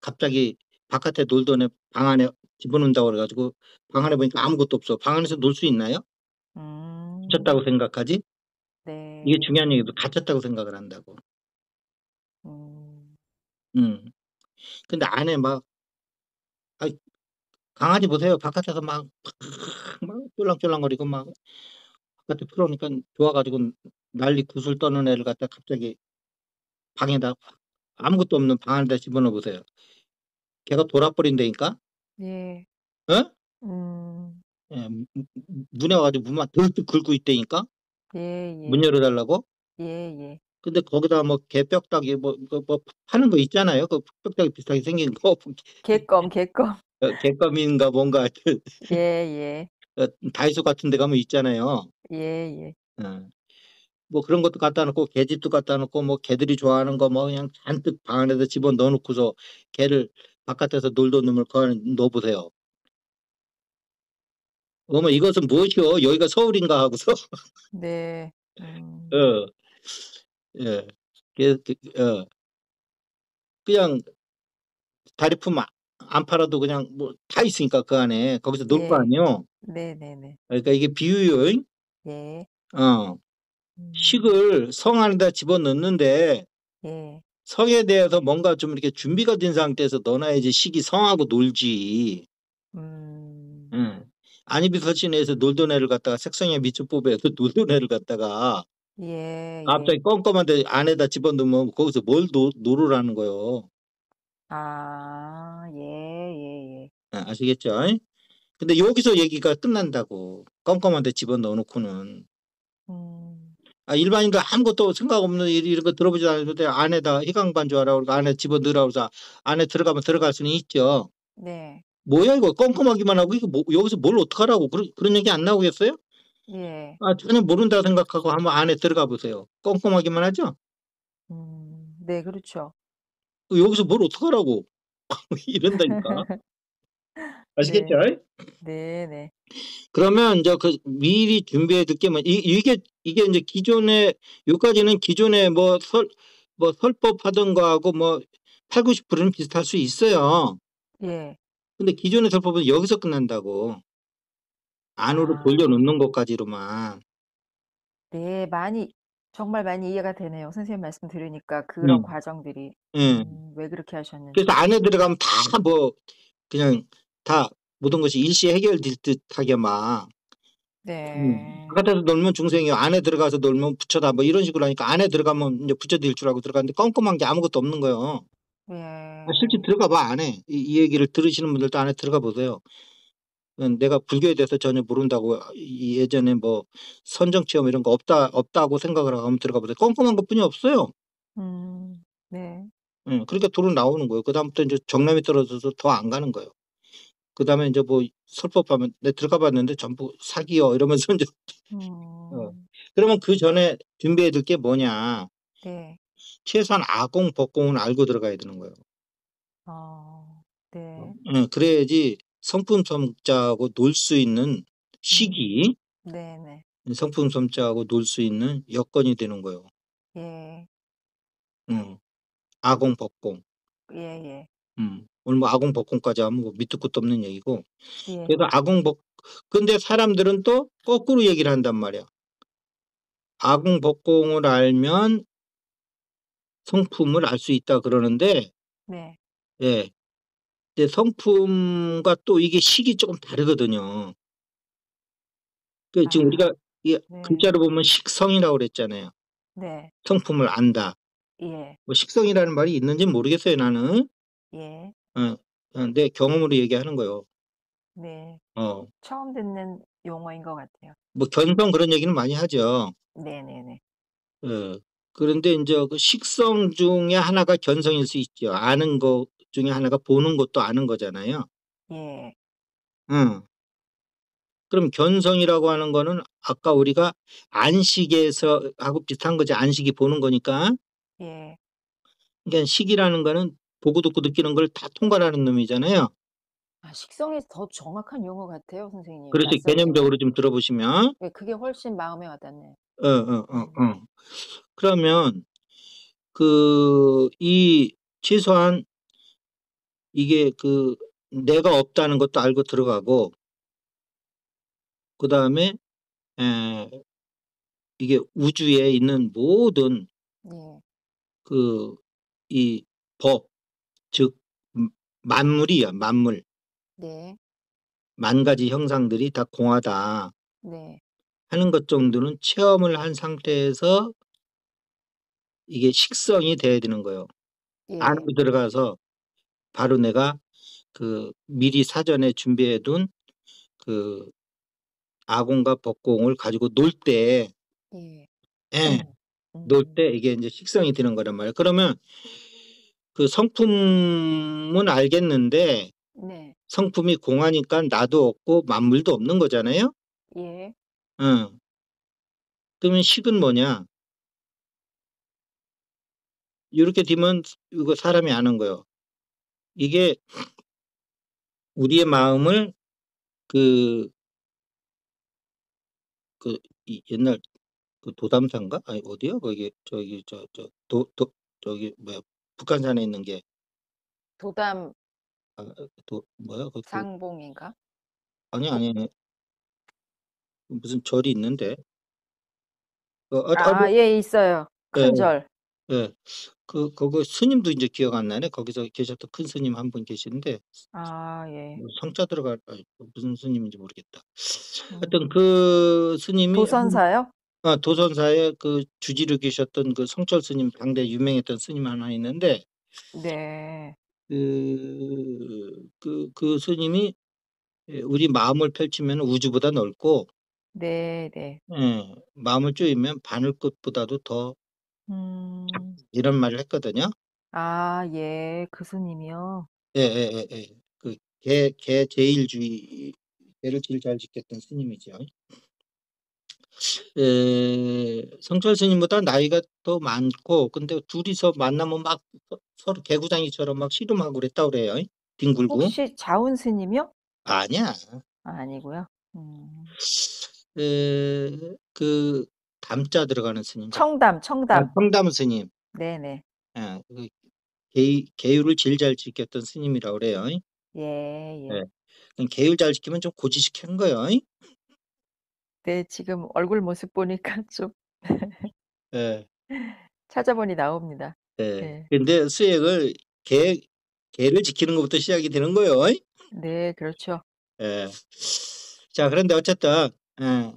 갑자기 바깥에 놀던 애 방 안에 집어넣는다고 그래 가지고 방 안에 보니까 아무것도 없어. 방 안에서 놀 수 있나요? 갇혔다고 음. 생각하지? 이게 네. 중요한 얘기도 갇혔다고 생각을 한다고. 음. 음. 근데 안에 막 아이 강아지 보세요. 바깥에서 막 쫄랑쫄랑거리고 막 바깥에 풀어놓으니깐 좋아 가지고 난리 구슬 떠는 애를 갖다가 갑자기 방에다 아무것도 없는 방 안에다 집어넣어 보세요. 걔가 돌아버린다니까? 예. 어? 음. 예. 문에 와 가지고 문만 들썩 긁고 있다니까? 문 예예. 열어 달라고? 예예. 근데 거기다 뭐 개 뼈다귀 뭐 파는 거 있잖아요. 그 뼈다귀 비슷하게 생긴 거. 객검, 객검. 갯감인가 뭔가 하여튼 예예. 다이소 같은 데 가면 있잖아요. 예예. 어. 뭐 그런 것도 갖다 놓고 개집도 갖다 놓고 뭐 개들이 좋아하는 거 뭐 그냥 잔뜩 방 안에다 집어넣어 놓고서 개를 바깥에서 놀던 놈을 그 안에 넣어 보세요. 어머 이것은 무엇이요? 여기가 서울인가 하고서 네. 어. 예. 그냥 다리품 안 팔아도 그냥 뭐 다 있으니까 그 안에. 거기서 놀 거 예. 아니에요. 네네네. 그러니까 이게 비유요. 예. 어. 음. 식을 성 안에다 집어넣는데 예. 성에 대해서 뭔가 좀 이렇게 준비가 된 상태에서 넣어 놔야지 식이 성하고 놀지. 음. 응. 안이비서신에서 놀던 애를 갖다가 색성에 미추법에서 놀던 애를 갖다가 예예. 갑자기 껌껌한데 안에다 집어넣으면 거기서 뭘 놀으라는 거예요. 아. 예예예. 아시겠죠? 근데 여기서 얘기가 끝난다고. 껌껌한 데 집어넣어 놓고는. 음. 일반인들 아무것도 생각 없는 이런 거 들어보지도 않았는데 안에다 희강반주하라고 그러고 안에 집어넣으라고 해서 안에 들어가면 들어갈 수는 있죠. 네. 뭐야 이거 껌껌하기만 하고 이거 뭐 여기서 뭘 어떡하라고 그런 얘기 안 나오겠어요? 예. 전혀 모른다 생각하고 한번 안에 들어가 보세요. 껌껌하기만 하죠? 네 그렇죠. 여기서 뭘 어떡하라고 이런다니까. 아시겠죠? 네. 네네. 그러면 인제 그 미리 준비해 둘 게 뭐 이게 인제 기존에 요까지는 기존에 뭐 설법하던 거하고 뭐 80-90%는 비슷할 수 있어요. 예. 근데 기존의 설법은 여기서 끝난다고. 안으로 돌려 아. 놓는 것까지로만. 네. 정말 많이 이해가 되네요. 선생님 말씀 들으니까 그런 음. 과정들이. 예. 왜 그렇게 그래서 하셨는지. 안에 들어가면 다 뭐 그냥 다 모든 것이 일시에 해결될 듯하게 막 네. 바깥에서 놀면 중생이요. 안에 들어가서 놀면 부처다. 뭐 이런 식으로 하니까 안에 들어가면 인제 부처 될 줄 알고 들어갔는데 껌껌한 게 아무것도 없는 거예요. 실제 예. 들어가 봐 안에. 이 얘기를 들으시는 분들도 안에 들어가 보세요. 내가 불교에 대해서 전혀 모른다고 예전에 뭐 선정 체험 이런 거 없다고 생각을 하고 한번 들어가 보세요. 껌껌한 것뿐이 없어요. 네. 그러니까 도로 나오는 거예요. 그다음부터 인제 정남이 떨어져서 더 안 가는 거예요. 그다음에 인제 뭐 설법하면 "네 들어가 봤는데 전부 사기요." 이러면서 인제 어. 음. 그러면 그전에 준비해야 될 게 뭐냐. 네. 최소한 아공, 법공은 알고 들어가야 되는 거예요. 네. 그래야지 성품성자하고 놀 수 있는 음. 시기, 네네. 성품성자하고 놀 수 있는 여건이 되는 거예요. 예. 음. 아공, 법공. 예예. 오늘 뭐 아공, 법공까지 하면 뭐 밑도 끝도 없는 얘기고. 예. 그래서 아공, 법 근데 사람들은 또 거꾸로 얘기를 한단 말이야. 아공, 법공을 알면 성품을 알 수 있다 그러는데 네. 예. 근데 성품과 또 이게 식이 쪼금 다르거든요. 지금 아. 우리가 이게 네. 글자로 보면 식성이라고 그랬잖아요. 네. 성품을 안다. 예. 뭐 식성이라는 말이 있는지는 모르겠어요 나는. 예. 어. 내 경험으로 얘기하는 거예요. 네. 어. 처음 듣는 용어인 것 같아요. 뭐 견성 그런 얘기는 많이 하죠. 네네네. 예. 그런데 인제 그 식성 중에 하나가 견성일 수 있죠. 아는 것 중에 하나가 보는 것도 아는 거잖아요. 예. 응. 그럼 견성이라고 하는 거는 아까 우리가 안식에서 하고 비슷한 거지. 안식이 보는 거니까. 예. 그러니까 식이라는 거는 보고 듣고 느끼는 걸 다 통과하는 놈이잖아요. 아, 식성이 더 정확한 용어 같아요, 선생님. 그래서 낯설지만. 개념적으로 좀 들어보시면 네, 그게 훨씬 마음에 와닿네. 어, 어, 어, 음, 어. 그러면 이 최소한 이게 내가 없다는 것도 알고 들어가고 그다음에 에, 이게 우주에 있는 모든 네, 그 이 법, 즉 만물이야, 만물. 네, 만 가지 형상들이 다 공하다 네, 하는 것 정도는 체험을 한 상태에서 이게 식성이 돼야 되는 거예요. 안으로 예, 들어가서 바로 내가 미리 사전에 준비해 둔 그 아공과 법공을 가지고 예. 예, 놀 때 이게 이제 식성이 되는 거란 말이에요. 그러면 그 성품은 알겠는데 네, 성품이 공하니까 나도 없고 만물도 없는 거잖아요. 예. 응. 그러면 식은 뭐냐? 이렇게 되면 이거 사람이 아는 거예요. 이게 우리의 마음을 그, 이 옛날 도담산가? 아니, 어디야? 거기, 저기, 뭐야, 북한산에 있는 게, 도담 아, 뭐야? 상봉인가? 도, 아니, 무슨 절이 있는데. 뭐, 아, 예, 있어요. 예, 큰 절. 예. 거기 스님도 이제 기억 안 나네. 거기서 계셨던 큰 스님 한 분 계신데, 아, 예. 뭐 성자 무슨 스님인지 모르겠다. 하여튼 음, 그 스님이 도선사요? 도선사의 주지로 계셨던 성철 스님, 당대 유명했던 스님 하나 있는데, 네, 그 스님이 우리 마음을 펼치면 우주보다 넓고, 네, 네. 예, 마음을 쪼이면 바늘꽃보다도 더 음, 이런 말을 했거든요. 아, 예, 그 스님이요. 예, 예, 예, 예. 개 제일주의, 개를 제일 잘 지켰던 스님이죠. 성철 스님보다 나이가 더 많고, 근데 둘이서 만나면 막 서로 개구장이처럼 막 씨름하고 그랬다고 그래요. 뒹굴고. 혹시 자운 스님이요? 아니야. 아, 아니고요. 에, 그 담자 들어가는 스님 같아. 청담, 아, 청담. 성담 스님. 네네. 예, 계율을 제일 잘 지켰던 스님이라고 그래요. 예, 예. 예. 계율 잘 지키면 좀 고지식한 거예요. 네, 지금 얼굴 모습 보니까 좀 예, 찾아보니 나옵니다. 예. 예. 근데 수액을 개, 개를 지키는 것부터 시작이 되는 거예요. 네, 그렇죠. 예. 자, 그런데 어쨌든, 예,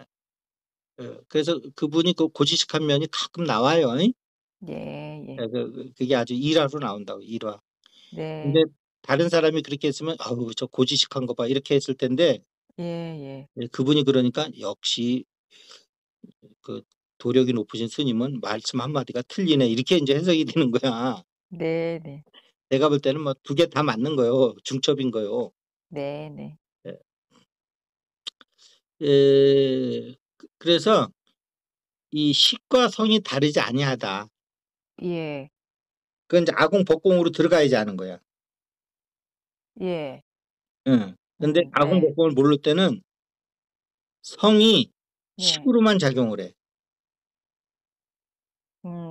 그래서 그분이 고지식한 면이 가끔 나와요. 예, 예, 예. 그게 아주 일화로 나온다고, 일화. 근데 네. 다른 사람이 그렇게 했으면, 아우, 저 고지식한 거 봐. 이렇게 했을 텐데, 예, 예. 그분이 그러니까 역시 그 도력이 높으신 스님은 말씀 한마디가 틀리네. 이렇게 이제 해석이 되는 거야. 네, 네. 내가 볼 때는 뭐 두 개 다 맞는 거요. 중첩인 거요. 네, 네. 예. 그래서 이 식과 성이 다르지 아니하다. 예. 그건 이제 아공 법공으로 들어가야지 하는 거야. 예. 응. 근데 아공 네. 법공을 모를 때는 성이 네. 식으로만 작용을 해.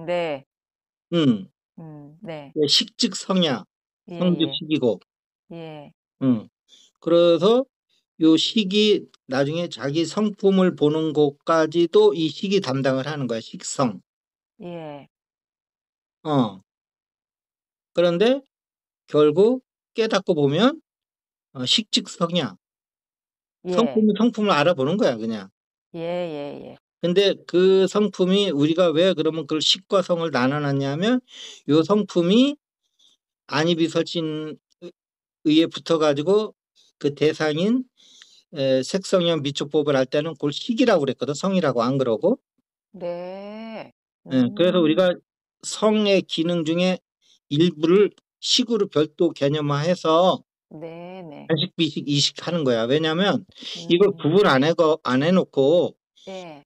네. 응. 네. 식즉 성이야. 예, 성즉 예. 식이고. 예. 응. 그래서 요 식이 나중에 자기 성품을 보는 것까지도 이 식이 담당을 하는 거야. 식성. 예. 어. 그런데 결국 깨닫고 보면 식즉성이야. 예. 성품을 알아보는 거야, 그냥. 예, 예, 예. 근데 그 성품이 우리가 왜 그러면 그걸 식과 성을 나눠놨냐면 요 성품이 안이비설진 의에 붙어가지고 그 대상인 색성형 미축법을 할 때는 그걸 식이라고 그랬거든. 성이라고 안 그러고. 네. 그래서 우리가 성의 기능 중에 일부를 식으로 별도 개념화해서 네, 네. 안식, 비식, 이식 하는 거야. 왜냐하면 이걸 음. 구분 안 해놓고 예.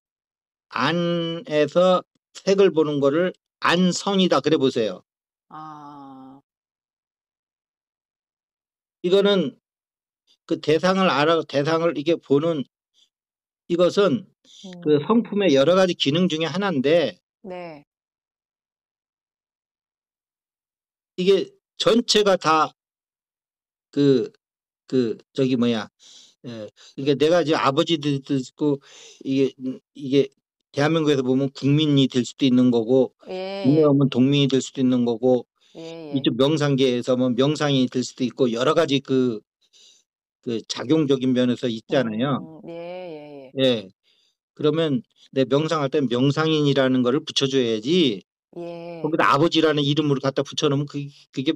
안에서 색을 보는 거를 안성이다 그래 보세요. 아. 이거는 그 대상을 이게 보는 이것은 그 음. 성품의 여러 가지 기능 중에 하나인데 네. 이게 전체가 다 저기 뭐야, 그러니까 내가 이제 아버지도 있고 이게 대한민국에서 보면 국민이 될 수도 있는 거고 국내 예예. 오면 동민이 될 수도 있는 거고 예예. 이쪽 명상계에서 뭐 명상이 될 수도 있고 여러 가지 그 작용적인 면에서 있잖아요. 예예예. 예. 그러면 내 명상할 때 명상인이라는 거를 붙여줘야지 예. 거기다 아버지라는 이름으로 갖다 붙여놓으면 그게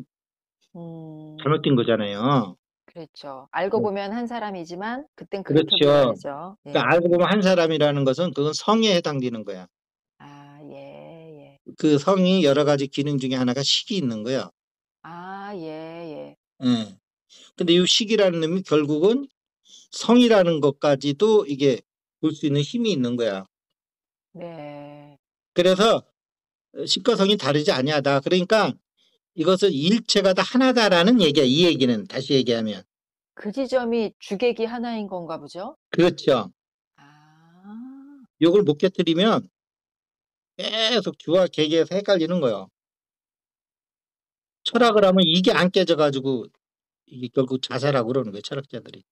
음. 잘못된 거잖아요. 그렇죠. 알고 네. 보면 한 사람이지만 그땐 그렇게 그렇죠. 보여야죠. 그러니까 알고 예. 보면 한 사람이라는 것은 그건 성에 해당되는 거야. 아 예예. 그 성이 여러 가지 기능 중에 하나가 식이 있는 거야. 아 예예. 예. 근데 이 식이라는 놈이 결국은 성이라는 것까지도 이게 볼 수 있는 힘이 있는 거야. 네. 그래서 식과 성이 다르지 아니하다. 그러니까 이것은 일체가 다 하나다라는 얘기야. 이 얘기는 다시 얘기하면. 그 지점이 주객이 하나인 건가 보죠? 그렇죠. 아. 요걸 못 깨뜨리면 계속 주와 계계에서 헷갈리는 거예요. 철학을 와. 하면 이게 안 깨져가지고 이게 결국 자살하고 그러는 거예요. 철학자들이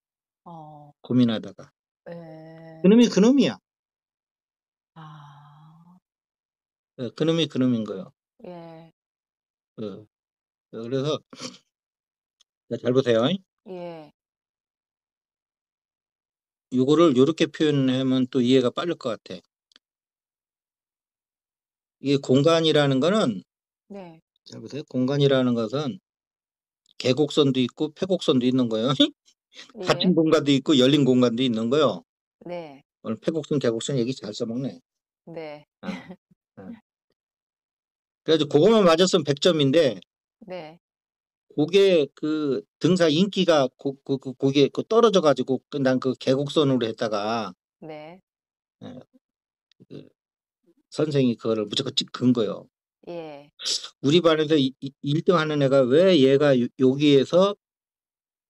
어. 고민하다가. 예. 그놈이 그놈이야. 아. 그놈이 그놈인 거예요. 예. 어, 그래서 잘 보세요. 예. 요거를 요렇게 표현하면 또 이해가 빠를 것 같아. 이게 공간이라는 거는 네. 잘 보세요. 공간이라는 것은 계곡선도 있고 폐곡선도 있는 거예요. 닫힌 예. 공간도 있고 열린 공간도 있는 거예요. 네. 오늘 폐곡선, 계곡선 얘기 잘 써먹네. 네. 아, 아. 그래가지고 그거만 맞았으면 100점인데 네. 그게 그 등사 인기가 그게 떨어져 가지고 난 그 계곡선으로 했다가 네. 예, 그 선생이 그거를 무조건 근 거예요. 예. 우리 반에서 1등 하는 애가 왜 얘가 여기에서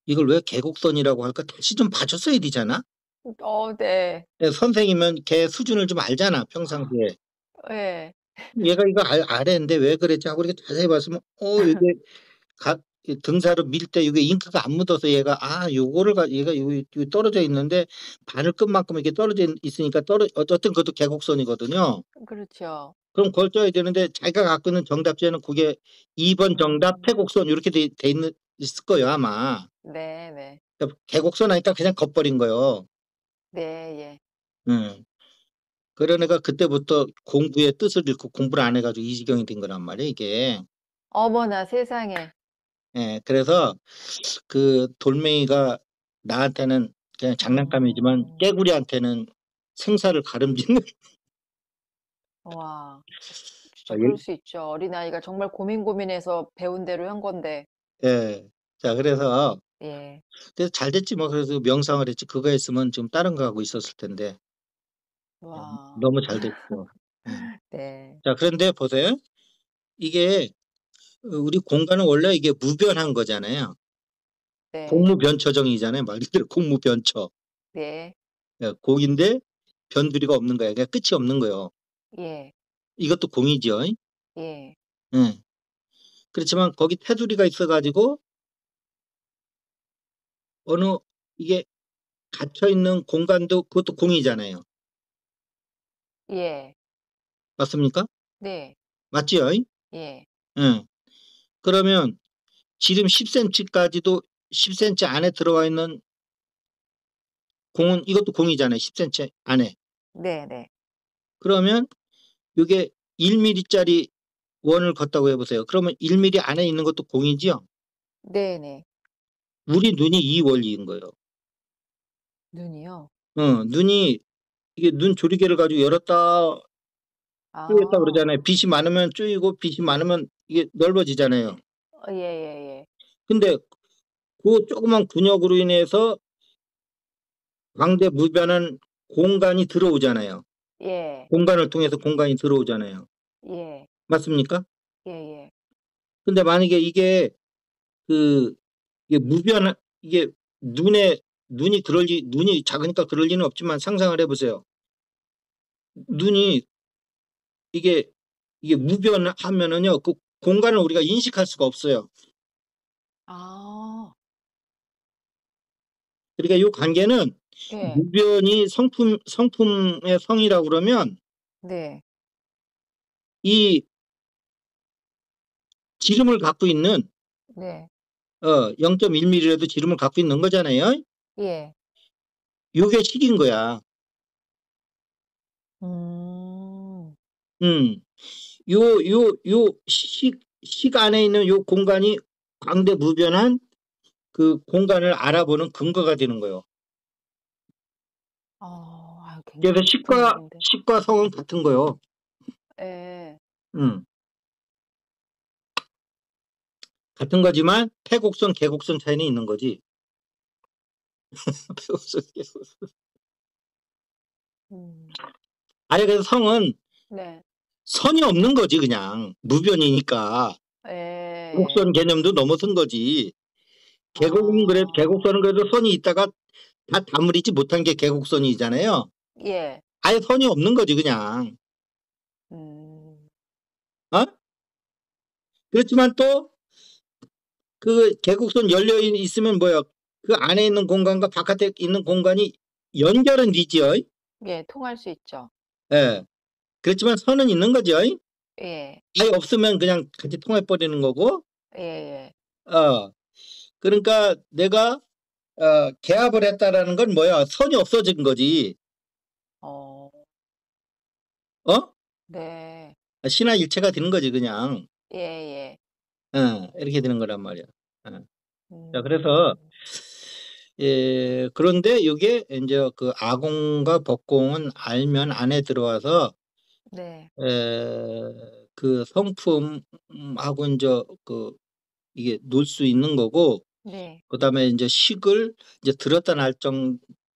이걸 왜 계곡선이라고 할까 다시 좀 봐줬어야 되잖아. 네. 선생이면 걔 수준을 좀 알잖아 평상시에. 예. 얘가 이거 아래인데 왜 그랬지 하고 이렇게 자세히 봤으면 이게 이 등사로 밀 때 이게 잉크가 안 묻어서 얘가 요거를 얘가 여기 떨어져 있는데 바늘 끝만큼 이렇게 떨어져 있으니까 어쨌든 그것도 계곡선이거든요. 그렇죠. 그럼 그걸 써야 되는데 자기가 갖고 있는 정답지에는 그게 2번 정답 음. 태곡선 이렇게 있을 거예요 아마. 네네. 그러니까 계곡선 하니까 그냥 겉버린 거예요. 네 예. 음. 그러니까 그때부터 공부의 뜻을 잃고 공부를 안 해가지고 이 지경이 된 거란 말이에요 이게. 어머나 세상에. 예, 그래서 그 돌멩이가 나한테는 그냥 장난감이지만 음. 깨구리한테는 생사를 가름지는 와. 진짜 그럴 예. 수 있죠. 어린아이가 정말 고민해서 배운 대로 한 건데. 예. 자, 예. 그래서 잘 됐지 뭐. 그래서 명상을 했지. 그거 했으면 지금 다른 거 하고 있었을 텐데. 예, 와. 너무 잘 됐죠. 음. 네. 자, 그런데 보세요. 이게 우리 공간은 원래 이게 무변한 거잖아요. 네. 공무변처정이잖아요. 말 그대로 공무변처. 네. 예, 공인데 변두리가 없는 거야. 그러니까 끝이 없는 거예요. 예. 이것도 공이죠. 예. 예. 그렇지만 거기 테두리가 있어가지고 어느 이게 갇혀 있는 공간도 그것도 공이잖아요. 예. 맞습니까? 네. 맞지요? 예. 예. 그러면 지름 10cm까지도 10cm 안에 들어와 있는 공은 이것도 공이잖아요. 10cm 안에. 네네. 그러면 이게 1mm짜리 원을 걷다고 해보세요. 그러면 1mm 안에 있는 것도 공이지요. 네네. 우리 눈이 이 원리인 거예요. 눈이요? 눈이 이게 눈 조리개를 가지고 열었다 쪼였다 아. 그러잖아요. 빛이 많으면 쪼이고 빛이 많으면 이게 넓어지잖아요. 예예예. 근데 그 조그만 근육으로 인해서 광대 무변한 공간이 들어오잖아요. 예. 공간을 통해서 공간이 들어오잖아요. 예. 맞습니까? 예예. 근데 만약에 그 이게 무변 이게 눈에 눈이 작으니까 그럴 리는 없지만 상상을 해보세요. 눈이 이게 무변하면은요 그 공간을 우리가 인식할 수가 없어요. 아, 그러니까 이 관계는 예, 무변이 성품의 성이라고 그러면 네, 이 지름을 갖고 있는 네, 0.1mm라도 지름을 갖고 있는 거잖아요. 예, 요게 식인 거야. 음, 음. 식 안에 있는 요 공간이 광대무변한 그 공간을 알아보는 근거가 되는 거예요. 아유, 그래서 굉장히 깊은 얘기인데. 식과 성은 같은 거요. 예, 음. 같은 거지만 태곡선, 계곡선 차이는 있는 거지. 태곡선, 계곡선. 음, 아니, 그래서 성은 네, 선이 없는 거지, 그냥. 무변이니까. 예, 예, 곡선 개념도 넘어선 거지. 아, 계곡선은 그래도 선이 있다가 다 다물이지 못한 게 계곡선이잖아요. 예, 아예 선이 없는 거지, 그냥. 음, 어? 그렇지만 또 그 계곡선 열려 있으면 뭐야? 그 안에 있는 공간과 바깥에 있는 공간이 연결은 되지요. 예, 통할 수 있죠. 예. 그렇지만 선은 있는 거죠. 예, 아예 없으면 그냥 같이 통해 버리는 거고. 예, 예, 어. 그러니까 내가 개합을 했다라는 건 뭐야? 선이 없어진 거지. 어, 어? 네, 신화일체가 되는 거지, 그냥. 예, 예, 이렇게 되는 거란 말이야. 자, 그래서 음, 그런데 이게 이제 그 아공과 법공은 알면 안에 들어와서 네, 그 성품하고 이제 그 이게 놀 수 있는 거고, 네, 그다음에 이제 식을 이제 들었다 날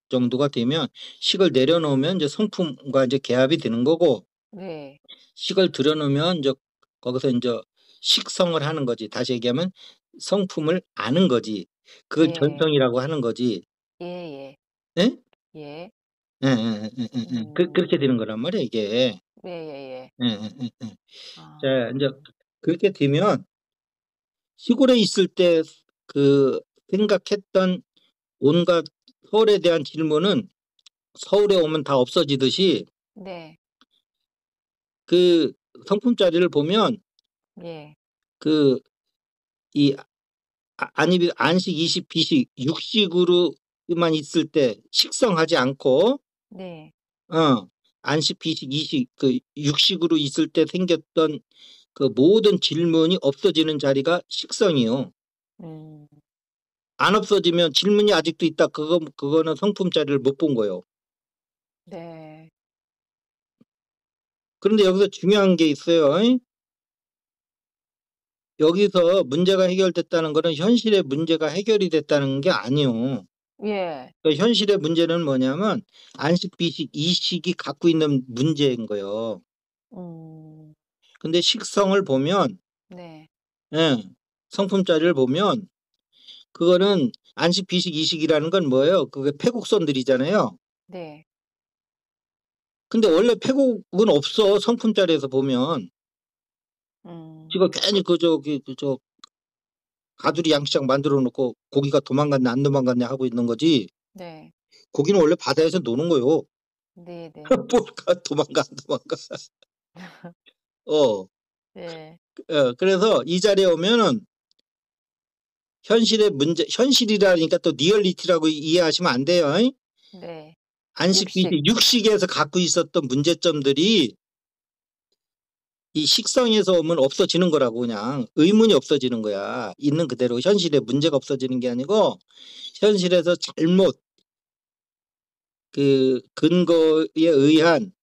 정도가 되면 식을 내려놓으면 이제 성품과 이제 개합이 되는 거고, 네, 식을 들여놓으면 이제 거기서 이제 식성을 하는 거지. 다시 얘기하면 성품을 아는 거지. 그걸 예, 견성이라고 하는 거지. 예, 예, 예? 예, 예, 예, 예, 예, 예. 그렇게 음, 되는 거란 말이야, 이게. 예, 예, 예, 예, 예, 예, 예. 자, 아, 이제 그렇게 되면 시골에 있을 때 그 생각했던 온갖 서울에 대한 질문은 서울에 오면 다 없어지듯이 네, 그 성품짜리를 보면 예, 그 이 아니 안식, 이식, 비식, 육식으로만 있을 때 식성하지 않고 네, 안식, 비식, 이식 그 육식으로 있을 때 생겼던 그 모든 질문이 없어지는 자리가 식성이요. 음, 안 없어지면 질문이 아직도 있다. 그거는 성품짜리를 못 본 거예요. 네, 그런데 여기서 중요한 게 있어요. 여기서 문제가 해결됐다는 거는 현실의 문제가 해결이 됐다는 게 아니요. 예, 그러니까 현실의 문제는 뭐냐면 안식, 비식, 이식이 갖고 있는 문제인 거예요. 음, 근데 식성을 보면 네, 예, 성품짜리를 보면 그거는 안식, 비식, 이식이라는 건 뭐예요? 그게 패곡선들이잖아요. 네, 근데 원래 패곡은 없어. 성품짜리에서 보면 음, 지금 괜히 그 저기 저 가두리 양식장 만들어 놓고 고기가 도망갔네 안 도망갔네 하고 있는 거지. 네, 고기는 원래 바다에서 노는 거요. 네, 네, 뭘까 도망가 안 도망가. 어, 예, 그래서 이 자리에 오면은 현실의 문제, 현실이라니까 또 리얼리티라고 이해하시면 안 돼요. 네, 안식, 비식, 육식, 육식에서 갖고 있었던 문제점들이 이 식성에서 오면 없어지는 거라고 그냥 의문이 없어지는 거야. 있는 그대로 현실에 문제가 없어지는 게 아니고 현실에서 잘못 그 근거에 의한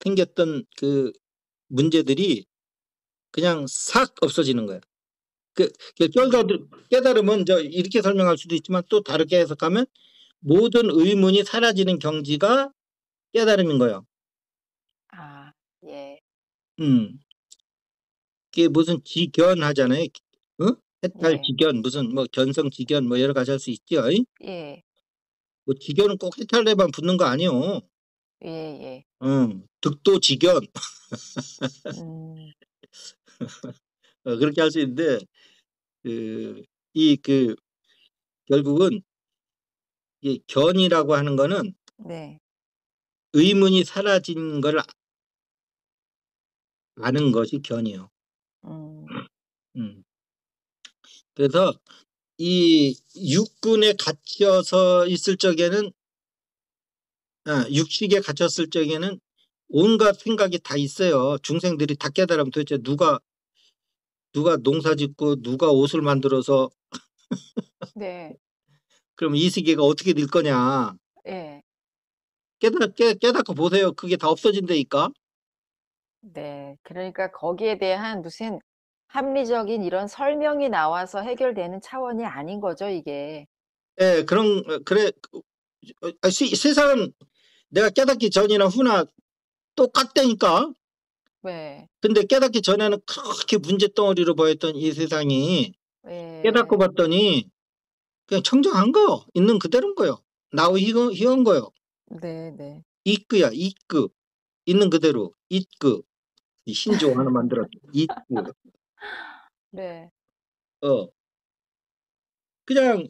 생겼던 그 문제들이 그냥 싹 없어지는 거야. 그 음, 깨달으면 저 이렇게 설명할 수도 있지만 또 다르게 해석하면 모든 의문이 사라지는 경지가 깨달음인 거예요. 아, 예, 음. 그게 무슨 지견 하잖아요. 어? 해탈 예, 지견 무슨 뭐 견성 지견 뭐 여러 가지 할 수 있죠. 예, 뭐 지견은 꼭 해탈에만 붙는 거 아니요. 예, 예. 득도 지견 음, 그렇게 할 수 있는데 그 결국은 이 견이라고 하는 거는 네. 의문이 사라진 걸 아는 것이 견이요. 음, 음. 그래서 이 육군에 갇혀서 있을 적에는 육식에 갇혔을 적에는 온갖 생각이 다 있어요. 중생들이 다 깨달으면 도대체 누가 농사 짓고 누가 옷을 만들어서 네, 그럼 이 세계가 어떻게 될 거냐. 예, 깨닫고 보세요. 그게 다 없어진다니까. 네. 그러니까 거기에 대한 무슨 합리적인 이런 설명이 나와서 해결되는 차원이 아닌 거죠, 이게. 예, 그래. 세상은 내가 깨닫기 전이나 후나 똑같다니까. 네, 근데 깨닫기 전에는 그렇게 문제덩어리로 보였던 이 세상이 깨닫고 예, 봤더니 그냥 청정한 거, 있는 그대로인 거요. 나우 희한 거요. 네, 네, 이끄야, 이끄. 있는 그대로, 이끄. 신조 하나 만들었죠. 이끄. 네, 어, 그냥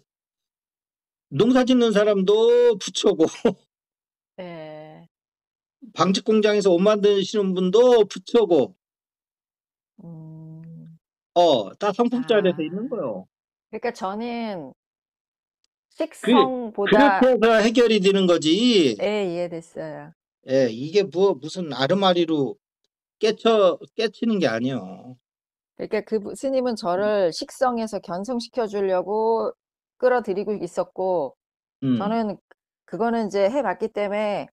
농사 짓는 사람도 부처고, 예, 방직 공장에서 옷 만드시는 분도 부처고, 음, 다 성품자리에서 있는 아. 거요. 그러니까 저는 그, 그렇게 식성보다, 해서 해결이 되는 거지. 예, 이해됐어요. 예, 이게 무슨 아르마리로 깨치는 게 아니요. 그러니까 스님은 저를 식성에서 견성시켜 주려고 끌어들이고 있었고, 음. 저는 그거는 이제 해봤기 때문에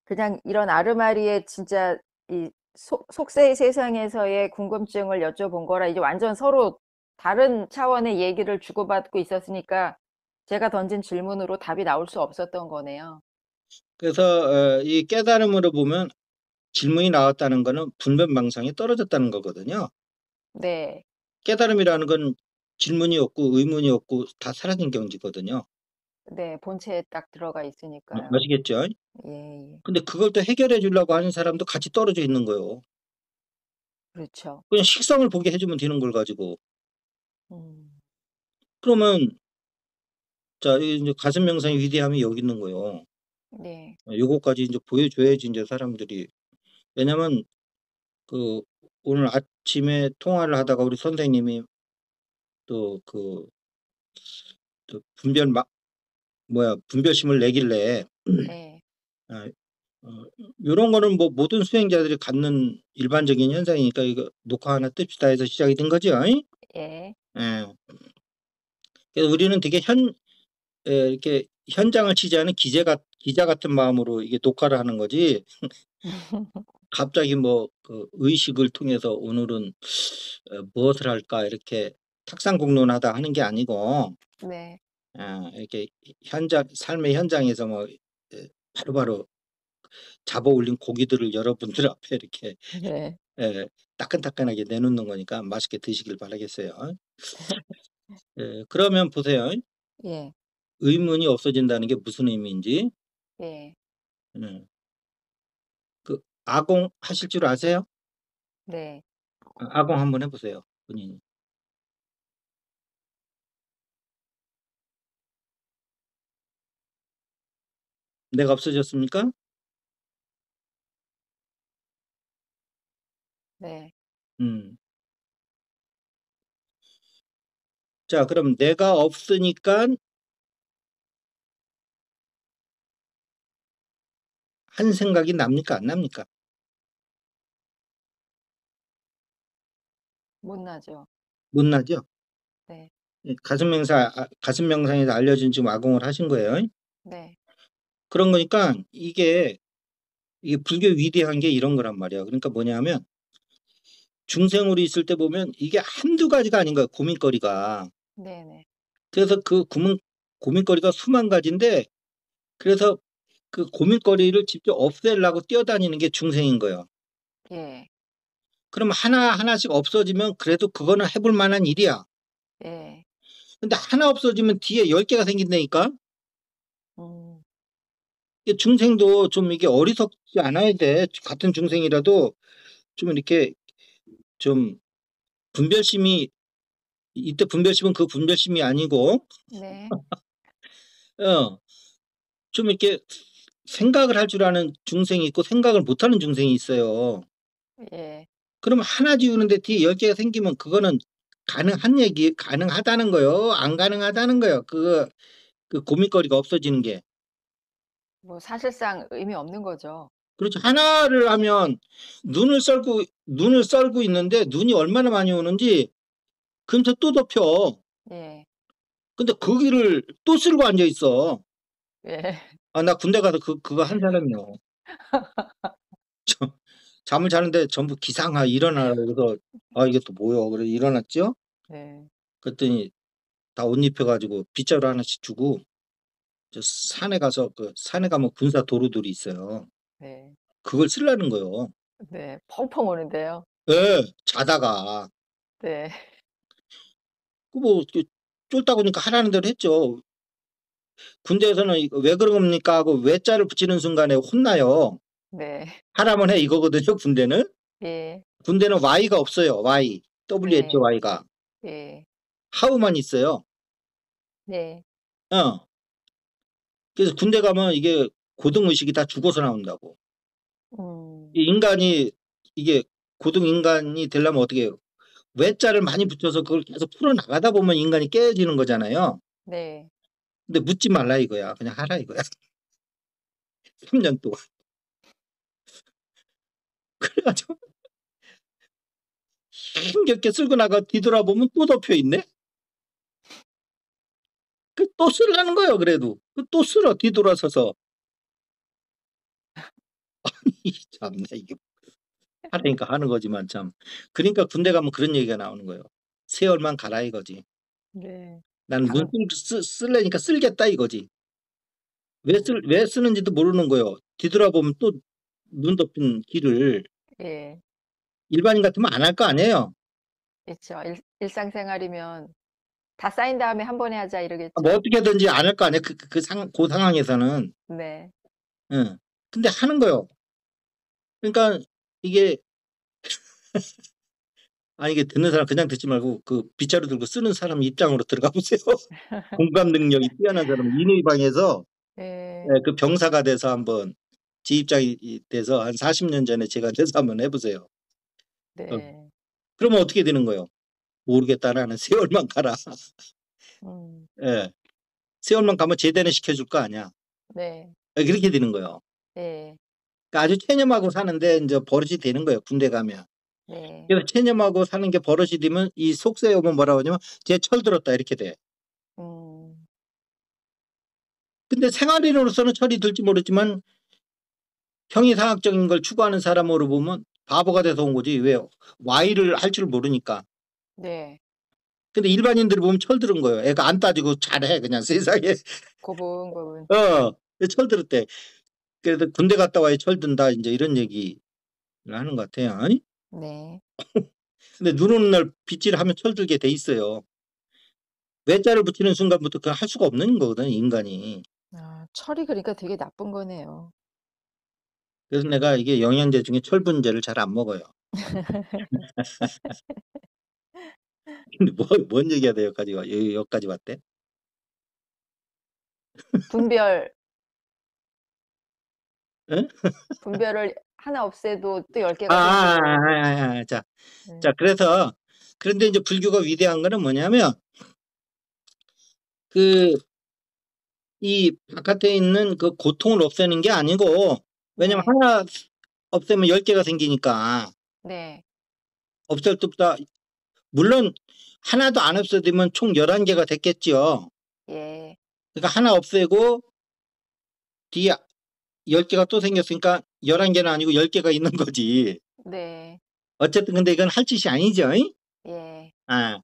그냥 이런 아르마리의 진짜 이 속세의 세상에서의 궁금증을 여쭤본 거라 이제 완전 서로 다른 차원의 얘기를 주고받고 있었으니까 제가 던진 질문으로 답이 나올 수 없었던 거네요. 그래서 이 깨달음으로 보면 질문이 나왔다는 거는 분별망상이 떨어졌다는 거거든요. 네, 깨달음이라는 건 질문이 없고 의문이 없고 다 사라진 경지거든요. 네, 본체에 딱 들어가 있으니까요. 아시겠죠? 예, 예. 근데 그걸 또 해결해 주려고 하는 사람도 같이 떨어져 있는 거예요. 그렇죠. 그냥 식성을 보게 해주면 되는 걸 가지고. 음, 그러면 자, 이제 가슴 명상의 위대함이 여기 있는 거예요. 네, 요거까지 이제 보여줘야지 이제 사람들이. 왜냐면 그 오늘 아침에 통화를 하다가 우리 선생님이 또 또 분별심을 내길래 네, 아, 요런 거는 뭐 모든 수행자들이 갖는 일반적인 현상이니까 이거 녹화 하나 뜹시다 해서 시작이 된 거죠. 예. 예. 그래서 우리는 되게 이렇게 현장을 취재하는 기자 같은 마음으로 이게 녹화를 하는 거지. 갑자기 뭐 그 의식을 통해서 오늘은 무엇을 할까 이렇게 탁상공론하다 하는 게 아니고 네, 이렇게 삶의 현장에서 뭐 바로바로 잡아 올린 고기들을 여러분들 앞에 이렇게 네, 따끈따끈하게 내놓는 거니까 맛있게 드시길 바라겠어요. 그러면 보세요. 예, 의문이 없어진다는 게 무슨 의미인지. 예, 음, 아공 하실 줄 아세요? 네. 아공 한번 해보세요. 본인이. 내가 없어졌습니까? 네. 음. 자, 그럼 내가 없으니까 한 생각이 납니까? 안 납니까? 못 나죠. 못 나죠? 네, 가슴 명상에서 알려준 지금 아공을 하신 거예요. 네, 그런 거니까 이게 불교 위대한 게 이런 거란 말이야. 그러니까 뭐냐면 중생으로 있을 때 보면 이게 한두 가지가 아닌 거야. 고민거리가. 네, 네. 그래서 고민거리가 수만 가지인데 그래서 그 고민거리를 직접 없애려고 뛰어다니는 게 중생인 거예요. 예, 그럼 하나씩 없어지면 그래도 그거는 해볼 만한 일이야. 예. 근데 하나 없어지면 뒤에 10개가 생긴다니까? 음. 이게 중생도 좀 이게 어리석지 않아야 돼. 같은 중생이라도 좀 이렇게 좀 분별심이, 이때 분별심은 그 분별심이 아니고, 네. 어, 좀 이렇게 생각을 할 줄 아는 중생이 있고 생각을 못하는 중생이 있어요. 예. 그러면 하나 지우는데 뒤에 10개가 생기면 그거는 가능하다는 거요. 안 가능하다는 거요. 그 고민거리가 없어지는 게. 뭐 사실상 의미 없는 거죠. 그렇죠. 하나를 하면 눈을 썰고 있는데 눈이 얼마나 많이 오는지 금세 또 덮여. 예. 근데 거기를 또 쓸고 앉아 있어. 예. 아, 나 군대 가서 그거 한 사람이요. 저- 잠을 자는데 전부 기상아 일어나라 그래서 아 이게 또 뭐야 그래 일어났죠. 네. 그랬더니 다 옷 입혀가지고 빗자루 하나씩 주고 저 산에 가서 그 산에 가면 군사 도루들이 있어요. 네. 그걸 쓰려는 거요. 네. 펑펑 오는데요. 예, 자다가 네. 그뭐 쫄다 보니까 하라는 대로 했죠. 군대에서는 왜 그런 겁니까 하고 외자를 붙이는 순간에 혼나요. 네. 하라면 해 이거거든요. 군대는 예. 군대는 Y가 없어요. Y 네. WHY가 예. 하우만 있어요. 네. 어. 그래서 군대 가면 이게 고등의식이 다 죽어서 나온다고. 이 음. 인간이 이게 고등인간이 되려면 어떻게 해요? 외자를 많이 붙여서 그걸 계속 풀어나가다 보면 인간이 깨어지는 거잖아요. 네. 근데 묻지 말라 이거야. 그냥 하라 이거야. 3년 동안. 그래가지고 힘겹게 쓸고 나가 뒤돌아보면 또 덮여 있네. 또 쓰라는 거예요. 그래도 또 쓸어 뒤돌아서서. 참나 이게 하라니까 하는 거지만 참. 그러니까 군대 가면 그런 얘기가 나오는 거예요. 세월만 가라 이거지. 네. 나는 당 쓸래니까 쓸겠다 이거지. 왜 쓰는지도 모르는 거예요. 뒤돌아보면 또 눈 덮인 길을 예. 일반인 같으면 안 할 거 아니에요. 그렇죠. 일상생활이면 다 쌓인 다음에 한 번에 하자 뭐 이러겠죠. 어떻게든지 안 할 거 아니에요. 그 상황에서는. 네. 응. 근데 하는 거예요. 그러니까 이게 이게 듣는 사람 그냥 듣지 말고 그 빗자루 들고 쓰는 사람 입장으로 들어가 보세요. 공감 능력이 뛰어난 사람은 인의방에서 예. 그 병사가 돼서 한번 제 입장이 돼서 한 40년 전에 제가 돼서 한번 해보세요. 어. 네. 그러면 어떻게 되는 거예요? 모르겠다 나는 세월만 가라. 음. 예. 세월만 가면 제대는 시켜줄 거 아니야. 네. 그렇게 되는 거예요. 예. 그러니까 아주 체념하고 사는데 이제 버릇이 되는 거예요. 군대 가면. 네. 그래서 체념하고 사는 게 버릇이 되면 이 속세에 오면 뭐라고 하냐면 쟤 철들었다 이렇게 돼. 음. 근데 생활인으로서는 철이 들지 모르지만 형이상학적인 걸 추구하는 사람으로 보면 바보가 돼서 온 거지. 왜? Y를 할 줄 모르니까. 네. 근데 일반인들이 보면 철들은 거예요. 애가 안 따지고 잘해 그냥 세상에. 고분고분. 철들었대. 그래도 군대 갔다 와야 철든다 이제 이런 얘기를 하는 것 같아요. 아니? 네. 근데 눈 오는 날 빗질 하면 철들게 돼 있어요. 외자를 붙이는 순간부터 그걸 할 수가 없는 거거든 인간이. 아 철이 그러니까 되게 나쁜 거네요. 그래서 내가 이게 영양제 중에 철분제를 잘 안 먹어요. 근데 뭔 얘기야 돼 여기까지 왔대? 분별 응? 분별을 하나 없애도 또 10 아, 개가 아, 아, 생기고. 아, 아, 자, 네. 그래서 그런데 이제 불교가 위대한 거는 뭐냐면 그 이 바깥에 있는 그 고통을 없애는 게 아니고 왜냐면 네. 하나 없애면 10개가 생기니까 네. 없앨 때보다 물론 하나도 안 없애지면 총 11개가 됐겠죠. 예. 그러니까 하나 없애고 뒤에 10개가 또 생겼으니까 11개는 아니고 10개가 있는 거지. 네. 어쨌든 근데 이건 할 짓이 아니죠. 예. 아,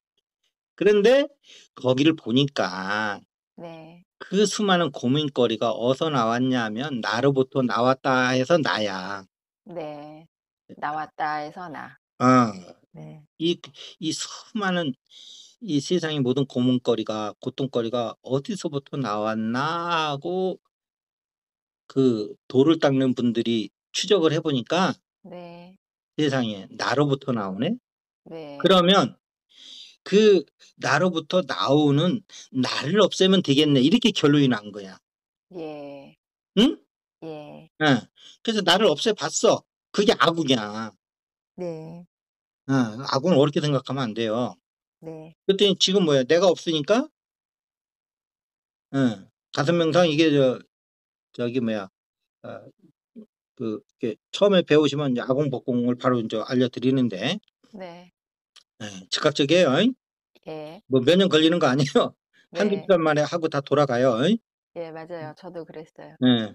그런데 거기를 보니까 네. 그 수많은 고민거리가 어디서 나왔냐면 나로부터 나왔다 해서 나야. 네. 나왔다 해서 나. 아, 네. 이 수많은 이 세상의 모든 고문거리가, 고통거리가 어디서부터 나왔나 하고 그 돌을 닦는 분들이 추적을 해보니까 네. 세상에 나로부터 나오네? 네. 그러면 그 나로부터 나오는 나를 없애면 되겠네. 이렇게 결론이 난 거야. 예. 응? 예. 예. 그래서 나를 없애봤어. 그게 악이야. 네. 악은 어렵게 생각하면 안 돼요. 네. 그랬더니 지금 뭐야? 내가 없으니까, 다섯 명상 이게 저기 뭐야? 어, 이렇게 처음에 배우시면 이제 아공복공을 바로 이제 알려드리는데, 네. 즉각적이에요. 잉? 예. 뭐 몇 년 걸리는 거 아니에요. 한두 네. 시간 만에 하고 다 돌아가요. 잉? 예, 맞아요. 저도 그랬어요. 예.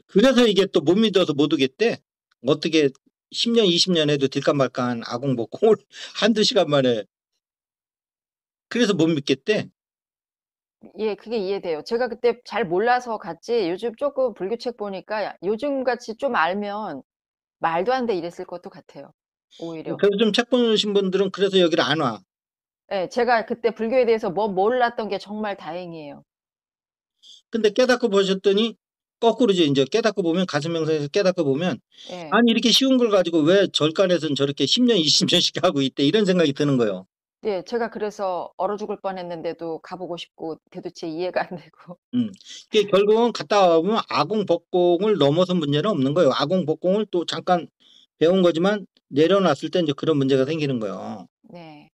그래서 이게 또 못 믿어서 못 오겠대. 어떻게 10년, 20년 해도 딜까 말까한 아공복공을 한두 시간 만에. 그래서 못 믿겠대. 예, 그게 이해돼요. 제가 그때 잘 몰라서 갔지, 요즘 조금 불교 책 보니까 요즘 같이 좀 알면 말도 안 돼 이랬을 것도 같아요. 오히려. 그래서 좀 책 보신 분들은 그래서 여기를 안 와. 예, 제가 그때 불교에 대해서 뭐 몰랐던 게 정말 다행이에요. 근데 깨닫고 보셨더니 거꾸로지. 이제 깨닫고 보면 가슴 명상에서 깨닫고 보면 예. 아니 이렇게 쉬운 걸 가지고 왜 절간에서는 저렇게 10년, 20년씩 하고 있대. 이런 생각이 드는 거예요. 예, 제가 그래서 얼어 죽을 뻔했는데도 가보고 싶고 도대체 이해가 안 되고. 음. 그게 결국은 갔다 와보면 아공복공을 넘어선 문제는 없는 거예요. 아공복공을 또 잠깐 배운 거지만 내려놨을 때 이제 그런 문제가 생기는 거예요. 네.